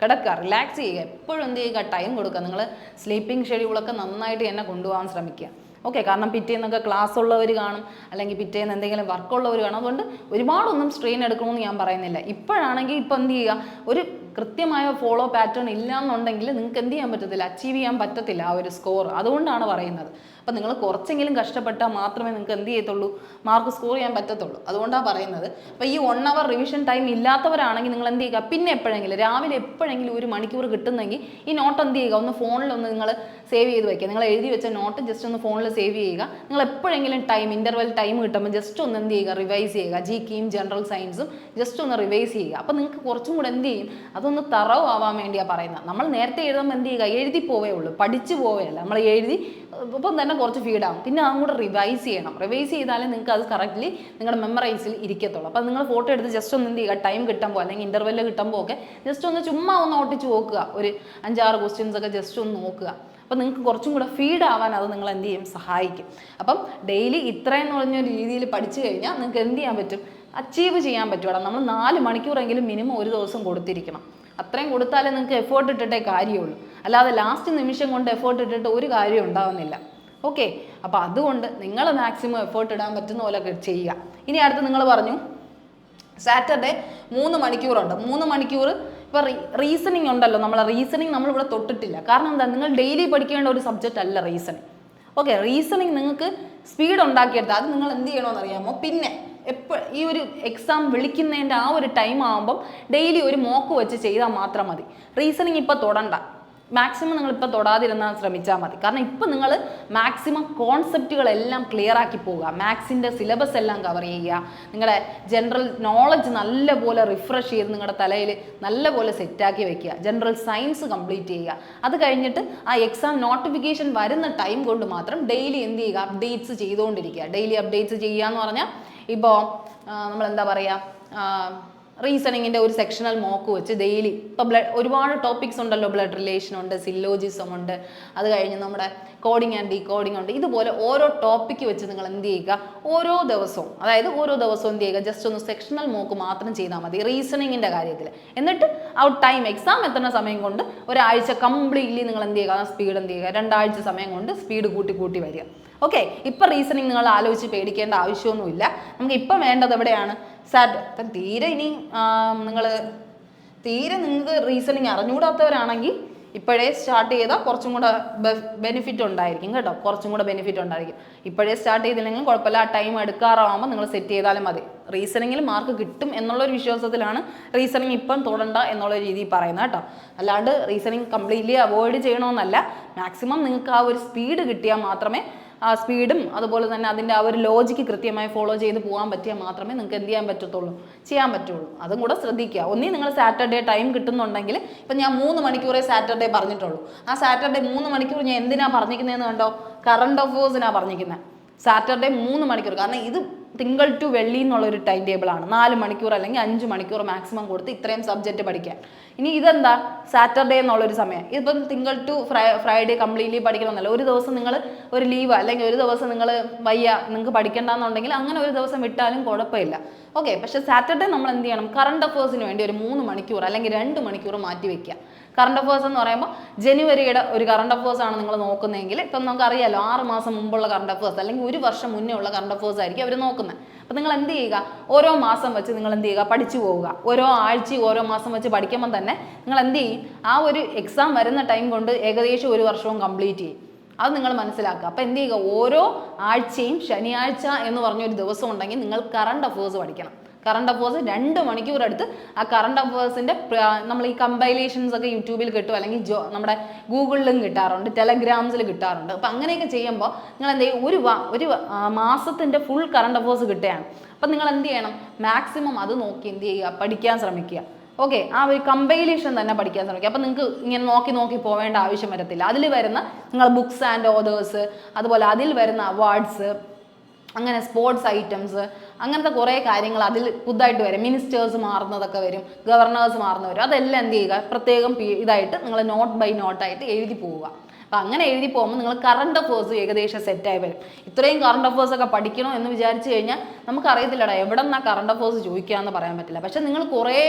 കിടക്കുക, റിലാക്സ് ചെയ്യുക. എപ്പോഴും എന്ത് ചെയ്യുക, ടൈം കൊടുക്കുക. നിങ്ങൾ സ്ലീപ്പിംഗ് ഷെഡ്യൂളൊക്കെ നന്നായിട്ട് തന്നെ കൊണ്ടുപോകാൻ ശ്രമിക്കുക. ഓക്കെ, കാരണം പിറ്റേന്നൊക്കെ ക്ലാസ് ഉള്ളവർ കാണും, അല്ലെങ്കിൽ പിറ്റേന്ന് എന്തെങ്കിലും വർക്കുള്ളവർ കാണും. അതുകൊണ്ട് ഒരുപാടൊന്നും സ്ട്രെയിൻ എടുക്കണമെന്ന് ഞാൻ പറയുന്നില്ല. ഇപ്പോഴാണെങ്കിൽ ഇപ്പം എന്ത് ചെയ്യുക, ഒരു കൃത്യമായ ഫോളോ പാറ്റേൺ ഇല്ല എന്നുണ്ടെങ്കിൽ നിങ്ങൾക്ക് എന്ത് ചെയ്യാൻ പറ്റത്തില്ല, അച്ചീവ് ചെയ്യാൻ പറ്റത്തില്ല ആ ഒരു സ്കോർ. അതുകൊണ്ടാണ് പറയുന്നത്. അപ്പം നിങ്ങൾ കുറച്ചെങ്കിലും കഷ്ടപ്പെട്ടാൽ മാത്രമേ നിങ്ങൾക്ക് എന്ത് ചെയ്യത്തുള്ളൂ, മാർക്ക് സ്കോർ ചെയ്യാൻ പറ്റത്തുള്ളൂ. അതുകൊണ്ടാണ് പറയുന്നത്. അപ്പോൾ ഈ 1 hour റിവിഷൻ ടൈം ഇല്ലാത്തവരാണെങ്കിൽ നിങ്ങൾ എന്ത് ചെയ്യുക, പിന്നെ എപ്പോഴെങ്കിലും രാവിലെ എപ്പോഴെങ്കിലും 1 മണിക്കൂർ കിട്ടുന്നെങ്കിൽ ഈ നോട്ട് എന്ത് ചെയ്യുക, ഒന്ന് ഫോണിലൊന്ന് നിങ്ങൾ സേവ് ചെയ്ത് വയ്ക്കുക. നിങ്ങൾ എഴുതി വെച്ച നോട്ട് ജസ്റ്റ് ഒന്ന് ഫോണിൽ സേവ് ചെയ്യുക. നിങ്ങൾ എപ്പോഴെങ്കിലും ഇൻ്റർവെൽ ടൈം കിട്ടുമ്പോൾ ജസ്റ്റ് ഒന്ന് എന്ത് ചെയ്യുക, റിവൈസ് ചെയ്യുക. GKയും ജനറൽ സയൻസും ജസ്റ്റ് ഒന്ന് റിവൈസ് ചെയ്യുക. അപ്പോൾ നിങ്ങൾക്ക് കുറച്ചും കൂടെ എന്ത് ചെയ്യും, അതൊന്ന് തറവ് ആവാൻ വേണ്ടിയാണ് പറയുന്നത്. നമ്മൾ നേരത്തെ എഴുതുമ്പോൾ എന്ത് ചെയ്യുക, എഴുതി പോവേ ഉള്ളൂ, പഠിച്ചു പോവുകയല്ല. നമ്മൾ എഴുതി ഇപ്പം തന്നെ കുറച്ച് ഫീഡാകും. പിന്നെ അതും കൂടെ റിവൈസ് ചെയ്യണം. റിവൈസ് ചെയ്താലേ നിങ്ങൾക്ക് അത് കറക്റ്റ്ലി നിങ്ങളുടെ മെമ്മറൈസിൽ ഇരിക്കത്തുള്ളൂ. അപ്പോൾ നിങ്ങൾ ഫോട്ടോ എടുത്ത് ജസ്റ്റ് ഒന്ന് എന്ത് ചെയ്യുക, ടൈം കിട്ടുമ്പോൾ അല്ലെങ്കിൽ ഇൻ്റർവെല്ല് കിട്ടുമ്പോൾ ഒക്കെ ജസ്റ്റ് ഒന്ന് ചുമ്മാ ഒന്ന് ഒട്ടിച്ച് നോക്കുക. ഒരു 5-6 ക്വസ്റ്റ്യൻസ് ഒക്കെ ജസ്റ്റ് ഒന്ന് നോക്കുക. അപ്പോൾ നിങ്ങൾക്ക് കുറച്ചും കൂടെ ഫീഡ് ആവാൻ അത് നിങ്ങൾ എന്ത് ചെയ്യും, സഹായിക്കും. അപ്പം ഡെയിലി ഇത്രയെന്ന് പറഞ്ഞൊരു രീതിയിൽ പഠിച്ചു കഴിഞ്ഞാൽ നിങ്ങൾക്ക് എന്ത് ചെയ്യാൻ പറ്റും, അച്ചീവ് ചെയ്യാൻ പറ്റും. നമ്മൾ 4 മണിക്കൂറെങ്കിലും മിനിമം ഒരു ദിവസം കൊടുത്തിരിക്കണം. അത്രയും കൊടുത്താലേ നിങ്ങൾക്ക് എഫേർട്ട് ഇട്ടിട്ടേ കാര്യമുള്ളൂ. അല്ലാതെ ലാസ്റ്റ് നിമിഷം കൊണ്ട് എഫേർട്ട് ഇട്ടിട്ട് ഒരു കാര്യം ഉണ്ടാവുന്നില്ല. ഓക്കെ, അപ്പോൾ അതുകൊണ്ട് നിങ്ങൾ മാക്സിമം എഫേർട്ട് ഇടാൻ പറ്റുന്ന പോലെയൊക്കെ ചെയ്യുക. ഇനി അടുത്ത് നിങ്ങൾ പറഞ്ഞു സാറ്റർഡേ 3 മണിക്കൂറുണ്ട്. 3 മണിക്കൂർ ഇപ്പോൾ റീസണിങ് ഉണ്ടല്ലോ. റീസണിങ് നമ്മളിവിടെ തൊട്ടിട്ടില്ല. കാരണം എന്താ, നിങ്ങൾ ഡെയിലി പഠിക്കേണ്ട ഒരു സബ്ജക്റ്റ് അല്ല റീസണിങ്. ഓക്കെ, റീസണിങ് നിങ്ങൾക്ക് സ്പീഡ് ഉണ്ടാക്കിയെടുത്താൽ അത് നിങ്ങൾ എന്ത് ചെയ്യണമെന്ന് അറിയാമോ, പിന്നെ ഈ ഒരു എക്സാം വിളിക്കുന്നതിൻ്റെ ആ ഒരു ടൈം ആകുമ്പം ഡെയിലി ഒരു മോക്ക് വെച്ച് ചെയ്താൽ മാത്രം മതി. റീസണിങ് ഇപ്പോൾ തൊടണ്ട. മാക്സിമം നിങ്ങളിപ്പോൾ തൊടാതിരുന്നാൽ ശ്രമിച്ചാൽ മതി. കാരണം ഇപ്പം നിങ്ങൾ മാക്സിമം കോൺസെപ്റ്റുകളെല്ലാം ക്ലിയർ ആക്കി പോവുക. മാത്സിൻ്റെ സിലബസ് എല്ലാം കവർ ചെയ്യുക. നിങ്ങളുടെ ജനറൽ നോളജ് നല്ലപോലെ റിഫ്രഷ് ചെയ്ത് നിങ്ങളുടെ തലയിൽ നല്ലപോലെ സെറ്റാക്കി വെക്കുക. ജനറൽ സയൻസ് കംപ്ലീറ്റ് ചെയ്യുക. അത് കഴിഞ്ഞിട്ട് ആ എക്സാം നോട്ടിഫിക്കേഷൻ വരുന്ന ടൈം കൊണ്ട് മാത്രം ഡെയിലി എന്ത് ചെയ്യുക, അപ്ഡേറ്റ്സ് ചെയ്തുകൊണ്ടിരിക്കുക. ഡെയിലി അപ്ഡേറ്റ്സ് ചെയ്യുക എന്ന് പറഞ്ഞാൽ ഇപ്പോൾ നമ്മളെന്താ പറയുക, റീസണിങ്ങിൻ്റെ ഒരു സെക്ഷണൽ മോക്ക് വെച്ച് ഡെയിലി ഇപ്പോൾ ഒരുപാട് ടോപ്പിക്സ് ഉണ്ടല്ലോ. ബ്ലഡ് റിലേഷൻ ഉണ്ട്, സില്ലോജിസം ഉണ്ട്, അത് കഴിഞ്ഞ് നമ്മുടെ കോഡിങ് ആൻഡ് ഡീകോഡിങ് ഉണ്ട്. ഇതുപോലെ ഓരോ ടോപ്പിക്ക് വെച്ച് നിങ്ങൾ എന്ത് ചെയ്യുക, ഓരോ ദിവസവും എന്ത് ചെയ്യുക, ജസ്റ്റ് ഒന്ന് സെക്ഷണൽ മോക്ക് മാത്രം ചെയ്താൽ മതി റീസണിങ്ങിൻ്റെ കാര്യത്തിൽ. എന്നിട്ട് ആ ടൈം എക്സാം എത്തുന്ന സമയം കൊണ്ട് ഒരാഴ്ച കംപ്ലീറ്റ്ലി നിങ്ങൾ എന്ത് ചെയ്യുക, സ്പീഡ് എന്ത് ചെയ്യുക, 2 ആഴ്ച സമയം കൊണ്ട് സ്പീഡ് കൂട്ടി വരിക. ഓക്കെ, ഇപ്പം റീസണിങ് നിങ്ങൾ ആലോചിച്ച് പേടിക്കേണ്ട ആവശ്യമൊന്നുമില്ല. നമുക്ക് ഇപ്പം വേണ്ടത് എവിടെയാണ്, നിങ്ങൾക്ക് റീസണിങ് അറിഞ്ഞുകൂടാത്തവരാണെങ്കിൽ ഇപ്പോഴേ സ്റ്റാർട്ട് ചെയ്താൽ കുറച്ചും കൂടെ ബെനിഫിറ്റ് ഉണ്ടായിരിക്കും കേട്ടോ. ഇപ്പോഴേ സ്റ്റാർട്ട് ചെയ്തില്ലെങ്കിലും കുഴപ്പമില്ല. ആ ടൈം എടുക്കാറാവുമ്പോൾ നിങ്ങൾ സെറ്റ് ചെയ്താലും മതി. റീസണിങ്ങിൽ മാർക്ക് കിട്ടും എന്നുള്ളൊരു വിശ്വാസത്തിലാണ് റീസണിങ് ഇപ്പം തൊടണ്ട എന്നുള്ള രീതിയിൽ പറയുന്നത് കേട്ടോ. അല്ലാണ്ട് റീസണിങ് കംപ്ലീറ്റ്ലി അവോയ്ഡ് ചെയ്യണമെന്നല്ല. മാക്സിമം നിങ്ങൾക്ക് ആ ഒരു സ്പീഡ് കിട്ടിയാൽ മാത്രമേ, ആ സ്പീഡും അതുപോലെ തന്നെ അതിൻ്റെ ആ ഒരു ലോജിക്ക് കൃത്യമായി ഫോളോ ചെയ്ത് പോകാൻ പറ്റിയാൽ മാത്രമേ നിങ്ങൾക്ക് എന്ത് ചെയ്യാൻ പറ്റുള്ളൂ. അതും കൂടെ ശ്രദ്ധിക്കുക. ഒന്നീ നിങ്ങൾ സാറ്റർഡേ ടൈം കിട്ടുന്നുണ്ടെങ്കിൽ, ഇപ്പം ഞാൻ 3 മണിക്കൂറേ സാറ്റർഡേ പറഞ്ഞിട്ടുള്ളൂ. ആ സാറ്റർഡേ 3 മണിക്കൂർ ഞാൻ എന്തിനാണ് പറഞ്ഞിരിക്കുന്നതെന്ന് കണ്ടോ, കറണ്ട് അഫേഴ്സിനാണ് പറഞ്ഞിരിക്കുന്നത്. സാറ്റർഡേ 3 മണിക്കൂർ. കാരണം ഇത് തിങ്കൾ ടു വെള്ളി എന്നുള്ളൊരു ടൈം ടേബിളാണ്. 4 മണിക്കൂർ അല്ലെങ്കിൽ 5 മണിക്കൂർ മാക്സിമം കൊടുത്ത് ഇത്രയും സബ്ജക്റ്റ് പഠിക്കാൻ. ഇനി ഇതെന്താ, സാറ്റർഡേ എന്നുള്ളൊരു സമയം. ഇതിപ്പം തിങ്കൾ ടു ഫ്രൈഡേ കംപ്ലീറ്റ്ലി പഠിക്കണമെന്നല്ല. ഒരു ദിവസം നിങ്ങൾ ഒരു ലീവ് അല്ലെങ്കിൽ ഒരു ദിവസം നിങ്ങൾ നിങ്ങൾക്ക് പഠിക്കേണ്ടെന്നുണ്ടെങ്കിൽ അങ്ങനെ ഒരു ദിവസം വിട്ടാലും കുഴപ്പമില്ല. ഓക്കെ, പക്ഷേ സാറ്റർഡേ നമ്മൾ എന്ത് ചെയ്യണം, കറണ്ട് അഫേഴ്സിന് വേണ്ടി ഒരു 3 മണിക്കൂർ അല്ലെങ്കിൽ 2 മണിക്കൂർ മാറ്റി വയ്ക്കുക. കറണ്ട് അഫേഴ്സ് എന്ന് പറയുമ്പോൾ ജനുവരിയുടെ ഒരു കറണ്ട് അഫേഴ്സ് ആണ് നിങ്ങൾ നോക്കുന്നതെങ്കിൽ, ഇപ്പം നമുക്കറിയാലോ 6 മാസം മുമ്പുള്ള കറണ്ട് അഫേഴ്സ് അല്ലെങ്കിൽ 1 വർഷം മുന്നേ ഉള്ള കറണ്ട് അഫേഴ്സ് ആയിരിക്കും അവർ നോക്കുന്നത്. അപ്പോൾ നിങ്ങൾ എന്ത് ചെയ്യുക, ഓരോ മാസം വെച്ച് നിങ്ങൾ എന്ത് ചെയ്യുക, പഠിച്ചു പോവുക. ഓരോ ആഴ്ചയും ഓരോ മാസം വെച്ച് പഠിക്കുമ്പോൾ തന്നെ നിങ്ങൾ എന്ത് ചെയ്യും, ആ ഒരു എക്സാം വരുന്ന ടൈം കൊണ്ട് ഏകദേശം 1 വർഷവും കംപ്ലീറ്റ് ചെയ്യും. അത് നിങ്ങൾ മനസ്സിലാക്കുക. അപ്പോൾ എന്ത് ചെയ്യുക, ഓരോ ആഴ്ചയും ശനിയാഴ്ച എന്ന് പറഞ്ഞൊരു ദിവസം ഉണ്ടെങ്കിൽ നിങ്ങൾ കറണ്ട് അഫേഴ്സ് പഠിക്കണം. കറണ്ട് അഫേഴ്സ് 2 മണിക്കൂർ എടുത്ത് ആ കറണ്ട് അഫേഴ്സിൻ്റെ നമ്മൾ ഈ കമ്പൈലേഷൻസ് ഒക്കെ യൂട്യൂബിൽ കിട്ടും, അല്ലെങ്കിൽ നമ്മുടെ ഗൂഗിളിലും കിട്ടാറുണ്ട്, ടെലഗ്രാംസിൽ കിട്ടാറുണ്ട്. അപ്പം അങ്ങനെയൊക്കെ ചെയ്യുമ്പോൾ നിങ്ങൾ എന്ത് ചെയ്യും, ഒരു മാസത്തിൻ്റെ ഫുൾ കറണ്ട് അഫേഴ്സ് കിട്ടുകയാണ്. അപ്പം നിങ്ങൾ എന്ത് ചെയ്യണം, മാക്സിമം അത് നോക്കി എന്ത് ചെയ്യുക, പഠിക്കാൻ ശ്രമിക്കുക. ഓക്കെ, ആ ഒരു കമ്പൈലേഷൻ തന്നെ പഠിക്കാൻ ശ്രമിക്കുക. അപ്പോൾ നിങ്ങൾക്ക് ഇങ്ങനെ നോക്കി നോക്കി പോവേണ്ട ആവശ്യം വരത്തില്ല. അതിൽ വരുന്ന നിങ്ങൾ ബുക്സ് ആൻഡ് ഓതേഴ്സ്, അതുപോലെ അതിൽ വരുന്ന അവാർഡ്സ്, അങ്ങനെ സ്പോർട്സ് ഐറ്റംസ്, അങ്ങനത്തെ കുറേ കാര്യങ്ങൾ അതിൽ പുതുതായിട്ട് വരും. മിനിസ്റ്റേഴ്സ് മാറുന്നതൊക്കെ വരും, ഗവർണേഴ്സ് മാറുന്ന വരും. അതെല്ലാം എന്ത് ചെയ്യുക, പ്രത്യേകം ഇതായിട്ട് നിങ്ങൾ നോട്ട് ബൈ നോട്ടായിട്ട് എഴുതി പോവുക. അപ്പം അങ്ങനെ എഴുതി പോകുമ്പോൾ നിങ്ങൾ കറണ്ട് അഫേഴ്സ് ഏകദേശം സെറ്റായി വരും. ഇത്രയും കറണ്ട് അഫേഴ്സ് ഒക്കെ പഠിക്കണോ എന്ന് വിചാരിച്ചു കഴിഞ്ഞാൽ നമുക്കറിയത്തില്ലടാ എവിടെ നിന്നാ കറണ്ട് അഫേഴ്സ് ചോദിക്കാമെന്ന് പറയാൻ പറ്റില്ല. പക്ഷെ നിങ്ങൾ കുറേ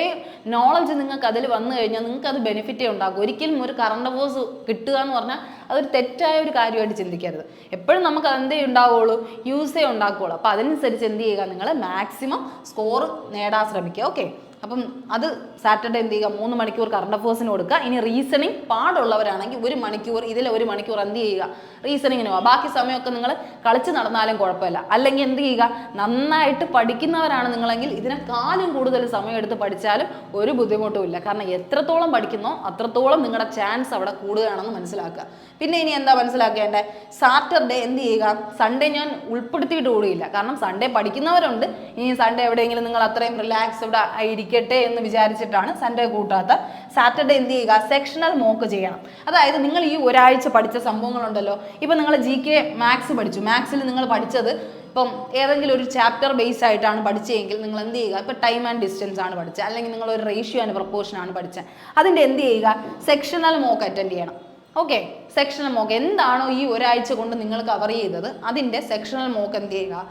നോളജ് നിങ്ങൾക്ക് അതിൽ വന്നു കഴിഞ്ഞാൽ നിങ്ങൾക്ക് അത് ബെനിഫിറ്റേ ഉണ്ടാകും. ഒരിക്കലും ഒരു കറണ്ട് അഫേഴ്സ് കിട്ടുക എന്ന് പറഞ്ഞാൽ അതൊരു തെറ്റായ ഒരു കാര്യമായിട്ട് ചിന്തിക്കരുത്. എപ്പോഴും നമുക്ക് അതെന്തേ ഉണ്ടാവുള്ളൂ, യൂസേ ഉണ്ടാക്കുകയുള്ളൂ. അപ്പോൾ അതിനനുസരിച്ച് എന്ത് ചെയ്യുക, നിങ്ങൾ മാക്സിമം സ്കോർ നേടാൻ ശ്രമിക്കുക. ഓക്കെ, അപ്പം അത് സാറ്റർഡേ എന്ത് ചെയ്യുക, 3 മണിക്കൂർ കറണ്ട് അഫേഴ്സിന് കൊടുക്കുക. ഇനി റീസണിങ് പാടുള്ളവരാണെങ്കിൽ 1 മണിക്കൂർ, ഇതിൽ 1 മണിക്കൂർ എന്ത് ചെയ്യുക, റീസണിങ്ങിന് പോവുക. ബാക്കി സമയമൊക്കെ നിങ്ങൾ കളിച്ച് നടന്നാലും കുഴപ്പമില്ല. അല്ലെങ്കിൽ എന്ത് ചെയ്യുക, നന്നായിട്ട് പഠിക്കുന്നവരാണ് നിങ്ങളെങ്കിൽ ഇതിനെക്കാളും കൂടുതൽ സമയം എടുത്ത് പഠിച്ചാലും ഒരു ബുദ്ധിമുട്ടും ഇല്ല. കാരണം എത്രത്തോളം പഠിക്കുന്നോ അത്രത്തോളം നിങ്ങളുടെ ചാൻസ് അവിടെ കൂടുകയാണെന്ന് മനസ്സിലാക്കുക. പിന്നെ ഇനി എന്താ മനസ്സിലാക്കേണ്ടത്, സാറ്റർഡേ എന്ത് ചെയ്യുക, സൺഡേ ഞാൻ ഉൾപ്പെടുത്തിയിട്ട് കൂടിയില്ല. കാരണം സൺഡേ പഠിക്കുന്നവരുണ്ട്. ഇനി സൺഡേ എവിടെയെങ്കിലും നിങ്ങൾ അത്രയും റിലാക്സ്ഡ് ആയിരിക്കട്ടെ എന്ന് വിചാരിച്ചിട്ടാണ് സൺഡേ കൂട്ടാത്ത. സാറ്റർഡേ എന്ത് ചെയ്യുക, സെക്ഷണൽ മോക്ക് ചെയ്യണം. അതായത് നിങ്ങൾ ഈ ഒരാഴ്ച പഠിച്ച സംഭവങ്ങളുണ്ടല്ലോ, ഇപ്പം നിങ്ങൾ GK മാത്സ് പഠിച്ചു, മാത്സിൽ നിങ്ങൾ പഠിച്ചത് ഇപ്പം ഏതെങ്കിലും ഒരു ചാപ്റ്റർ ബേസ് ആയിട്ടാണ് പഠിച്ചതെങ്കിൽ നിങ്ങൾ എന്ത് ചെയ്യുക, ഇപ്പം ടൈം ആൻഡ് ഡിസ്റ്റൻസ് ആണ് പഠിച്ചത്, അല്ലെങ്കിൽ നിങ്ങൾ ഒരു റേഷ്യോ ആൻഡ് പ്രൊപ്പോർഷൻ ആണ് പഠിച്ചത്, അതിൻ്റെ എന്ത് ചെയ്യുക, സെക്ഷണൽ മോക്ക് അറ്റൻഡ് ചെയ്യണം. ഓക്കെ, സെക്ഷണൽ മോക്ക് എന്താണോ ഈ ഒരാഴ്ച കൊണ്ട് നിങ്ങൾ കവർ ചെയ്തത് അതിൻ്റെ സെക്ഷണൽ മോക്ക് എന്ത് ചെയ്യുക,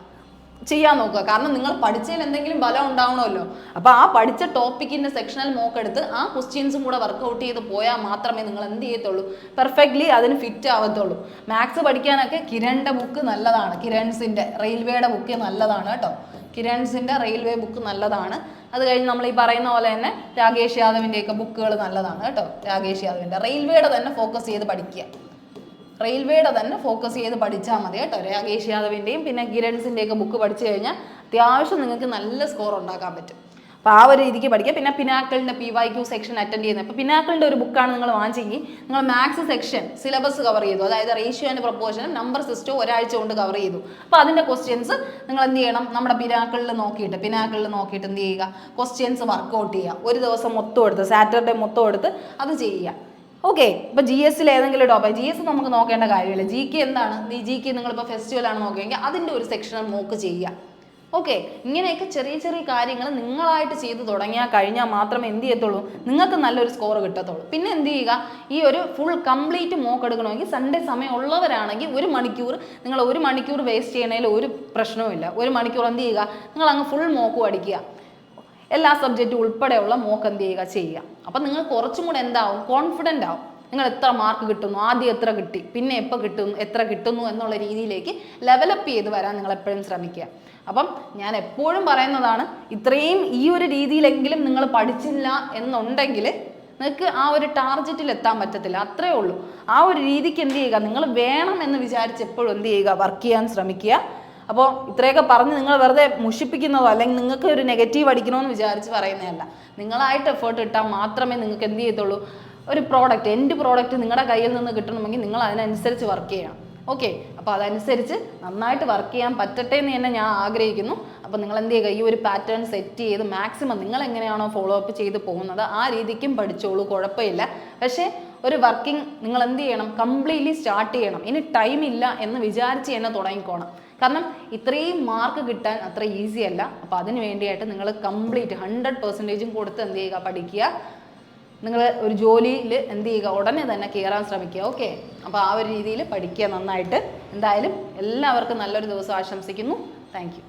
ചെയ്യാൻ നോക്കുക. കാരണം നിങ്ങൾ പഠിച്ചതിൽ എന്തെങ്കിലും ബലം ഉണ്ടാവണമല്ലോ. അപ്പോൾ ആ പഠിച്ച ടോപ്പിക്കിൻ്റെ സെക്ഷണൽ മോക്ക് എടുത്ത് ആ ക്വസ്റ്റ്യൻസും കൂടെ വർക്കൗട്ട് ചെയ്ത് പോയാൽ മാത്രമേ നിങ്ങൾ എന്ത് ചെയ്യത്തുള്ളൂ, പെർഫെക്റ്റ്ലി അതിന് ഫിറ്റ് ആവത്തുള്ളൂ. മാത്സ് പഠിക്കാനൊക്കെ കിരണിൻ്റെ ബുക്ക് നല്ലതാണ്, കിരൺസിൻ്റെ റെയിൽവേയുടെ ബുക്ക് നല്ലതാണ് കേട്ടോ. കിരൺസിൻ്റെ റെയിൽവേ ബുക്ക് നല്ലതാണ്. അത് കഴിഞ്ഞ് നമ്മൾ ഈ പറയുന്ന പോലെ തന്നെ രാകേഷ് യാദവിൻ്റെയൊക്കെ ബുക്കുകൾ നല്ലതാണ് കേട്ടോ. രാകേഷ് യാദവിൻ്റെ റെയിൽവേയുടെ തന്നെ ഫോക്കസ് ചെയ്ത് പഠിക്കുക, റെയിൽവേയുടെ തന്നെ ഫോക്കസ് ചെയ്ത് പഠിച്ചാൽ മതി കേട്ടോ. രാകേഷ് യാദവിൻ്റെയും പിന്നെ കിരൺസിൻ്റെയൊക്കെ ബുക്ക് പഠിച്ചു കഴിഞ്ഞാൽ അത്യാവശ്യം നിങ്ങൾക്ക് നല്ല സ്കോർ ഉണ്ടാക്കാൻ പറ്റും. അപ്പോൾ ആ ഒരു രീതിക്ക് പഠിക്കുക. പിന്നെ പിനാക്കിളിൻ്റെ PYQ സെക്ഷൻ അറ്റൻഡ് ചെയ്യുന്നത്. ഇപ്പോൾ പിനാക്കിളിൻ്റെ ഒരു ബുക്കാണ് നിങ്ങൾ വാങ്ങിച്ചെങ്കിൽ നിങ്ങൾ മാത്സ് സെക്ഷൻ സിലബസ് കവർ ചെയ്തു, അതായത് റേഷ്യോ ആൻഡ് പ്രൊപ്പോർഷനും നമ്പർ സിസ്റ്റവും ഒരാഴ്ച കൊണ്ട് കവർ ചെയ്തു. അപ്പോൾ അതിൻ്റെ ക്വസ്റ്റ്യൻസ് നിങ്ങൾ എന്ത് ചെയ്യണം, നമ്മുടെ പിനാക്കിളിൽ നോക്കിയിട്ട് എന്ത് ചെയ്യുക, ക്വസ്റ്റ്യൻസ് വർക്കൗട്ട് ചെയ്യുക. ഒരു ദിവസം മൊത്തം എടുത്ത്, സാറ്റർഡേ മൊത്തം എടുത്ത് അത് ചെയ്യുക. ഓക്കെ, ഇപ്പോൾ GS ഏതെങ്കിലും ടോപ്പ്, GS നമുക്ക് നോക്കേണ്ട കാര്യമില്ല. GK എന്താണ്, GK നിങ്ങളിപ്പോൾ ഫെസ്റ്റിവലാണ് നോക്കിയെങ്കിൽ അതിൻ്റെ ഒരു സെക്ഷണൽ മോക്ക് ചെയ്യുക. ഓക്കെ, ഇങ്ങനെയൊക്കെ ചെറിയ ചെറിയ കാര്യങ്ങൾ നിങ്ങളായിട്ട് ചെയ്ത് തുടങ്ങിയാൽ കഴിഞ്ഞാൽ മാത്രമേ എന്ത് ചെയ്യത്തുള്ളൂ, നിങ്ങൾക്ക് നല്ലൊരു സ്കോർ കിട്ടത്തുള്ളൂ. പിന്നെ എന്ത് ചെയ്യുക, ഈ ഒരു ഫുൾ കംപ്ലീറ്റ് മോക്ക് എടുക്കണമെങ്കിൽ സൺഡേ സമയം ഉള്ളവരാണെങ്കിൽ 1 മണിക്കൂർ, നിങ്ങൾ 1 മണിക്കൂർ വേസ്റ്റ് ചെയ്യണതിൽ ഒരു പ്രശ്നവുമില്ല. 1 മണിക്കൂർ എന്ത് ചെയ്യുക, നിങ്ങൾ അങ്ങ് ഫുൾ മോക്ക് പഠിക്കുക. എല്ലാ സബ്ജക്റ്റും ഉൾപ്പെടെയുള്ള മോക്ക് എന്ത് ചെയ്യുക. അപ്പം നിങ്ങൾ കുറച്ചും കൂടെ എന്താവും, കോൺഫിഡൻ്റ് ആവും. നിങ്ങൾ എത്ര മാർക്ക് കിട്ടുന്നു, ആദ്യം എത്ര കിട്ടി, പിന്നെ എത്ര കിട്ടുന്നു എന്നുള്ള രീതിയിലേക്ക് ലെവലപ്പ് ചെയ്ത് വരാൻ നിങ്ങൾ എപ്പോഴും ശ്രമിക്കുക. അപ്പം ഞാൻ എപ്പോഴും പറയുന്നതാണ്, ഇത്രയും ഈ ഒരു രീതിയിലെങ്കിലും നിങ്ങൾ പഠിച്ചില്ല എന്നുണ്ടെങ്കിൽ നിങ്ങൾക്ക് ആ ഒരു ടാർഗറ്റിൽ എത്താൻ പറ്റത്തില്ല. അത്രേ ഉള്ളൂ. ആ ഒരു രീതിക്ക് എന്ത് ചെയ്യുക, നിങ്ങൾ വേണം എന്ന് വിചാരിച്ച് എപ്പോഴും എന്ത് ചെയ്യുക, വർക്ക് ചെയ്യാൻ ശ്രമിക്കുക. അപ്പോൾ ഇത്രയൊക്കെ പറഞ്ഞ് നിങ്ങൾ വെറുതെ മുഷിപ്പിക്കുന്നതോ അല്ലെങ്കിൽ നിങ്ങൾക്ക് ഒരു നെഗറ്റീവ് അടിക്കണമെന്ന് വിചാരിച്ച് പറയുന്നതല്ല. നിങ്ങളായിട്ട് എഫേർട്ട് ഇട്ടാൽ മാത്രമേ നിങ്ങൾക്ക് എന്ത് ചെയ്യത്തുള്ളൂ, ഒരു എൻഡ് പ്രോഡക്റ്റ് നിങ്ങളുടെ കയ്യിൽ നിന്ന് കിട്ടണമെങ്കിൽ നിങ്ങൾ അതിനനുസരിച്ച് വർക്ക് ചെയ്യണം. ഓക്കെ, അപ്പോൾ അതനുസരിച്ച് നന്നായിട്ട് വർക്ക് ചെയ്യാൻ പറ്റട്ടെ എന്ന് തന്നെ ഞാൻ ആഗ്രഹിക്കുന്നു. അപ്പോൾ നിങ്ങൾ എന്ത് ചെയ്യുക, ഈ ഒരു പാറ്റേൺ സെറ്റ് ചെയ്ത് മാക്സിമം നിങ്ങൾ എങ്ങനെയാണോ ഫോളോ അപ്പ് ചെയ്ത് പോകുന്നത് ആ രീതിക്കും പഠിച്ചോളൂ, കുഴപ്പമില്ല. പക്ഷേ ഒരു വർക്കിംഗ് നിങ്ങൾ എന്ത് ചെയ്യണം, കംപ്ലീറ്റ്ലി സ്റ്റാർട്ട് ചെയ്യണം. ഇനി ടൈം ഇല്ല എന്ന് വിചാരിച്ച് തന്നെ തുടങ്ങിക്കോണം. കാരണം ഇത്രയും മാർക്ക് കിട്ടാൻ അത്ര ഈസി അല്ല. അപ്പോൾ അതിന് വേണ്ടിയായിട്ട് നിങ്ങൾ കംപ്ലീറ്റ് 100% കൊടുത്ത് എന്ത് ചെയ്യുക, പഠിക്കുക. നിങ്ങൾ ഒരു ജോലിയിൽ എന്ത് ചെയ്യുക, ഉടനെ തന്നെ കയറാൻ ശ്രമിക്കുക. ഓക്കെ, അപ്പോൾ ആ ഒരു രീതിയിൽ പഠിക്കുക നന്നായിട്ട്. എന്തായാലും എല്ലാവർക്കും നല്ലൊരു ദിവസം ആശംസിക്കുന്നു. Thank you.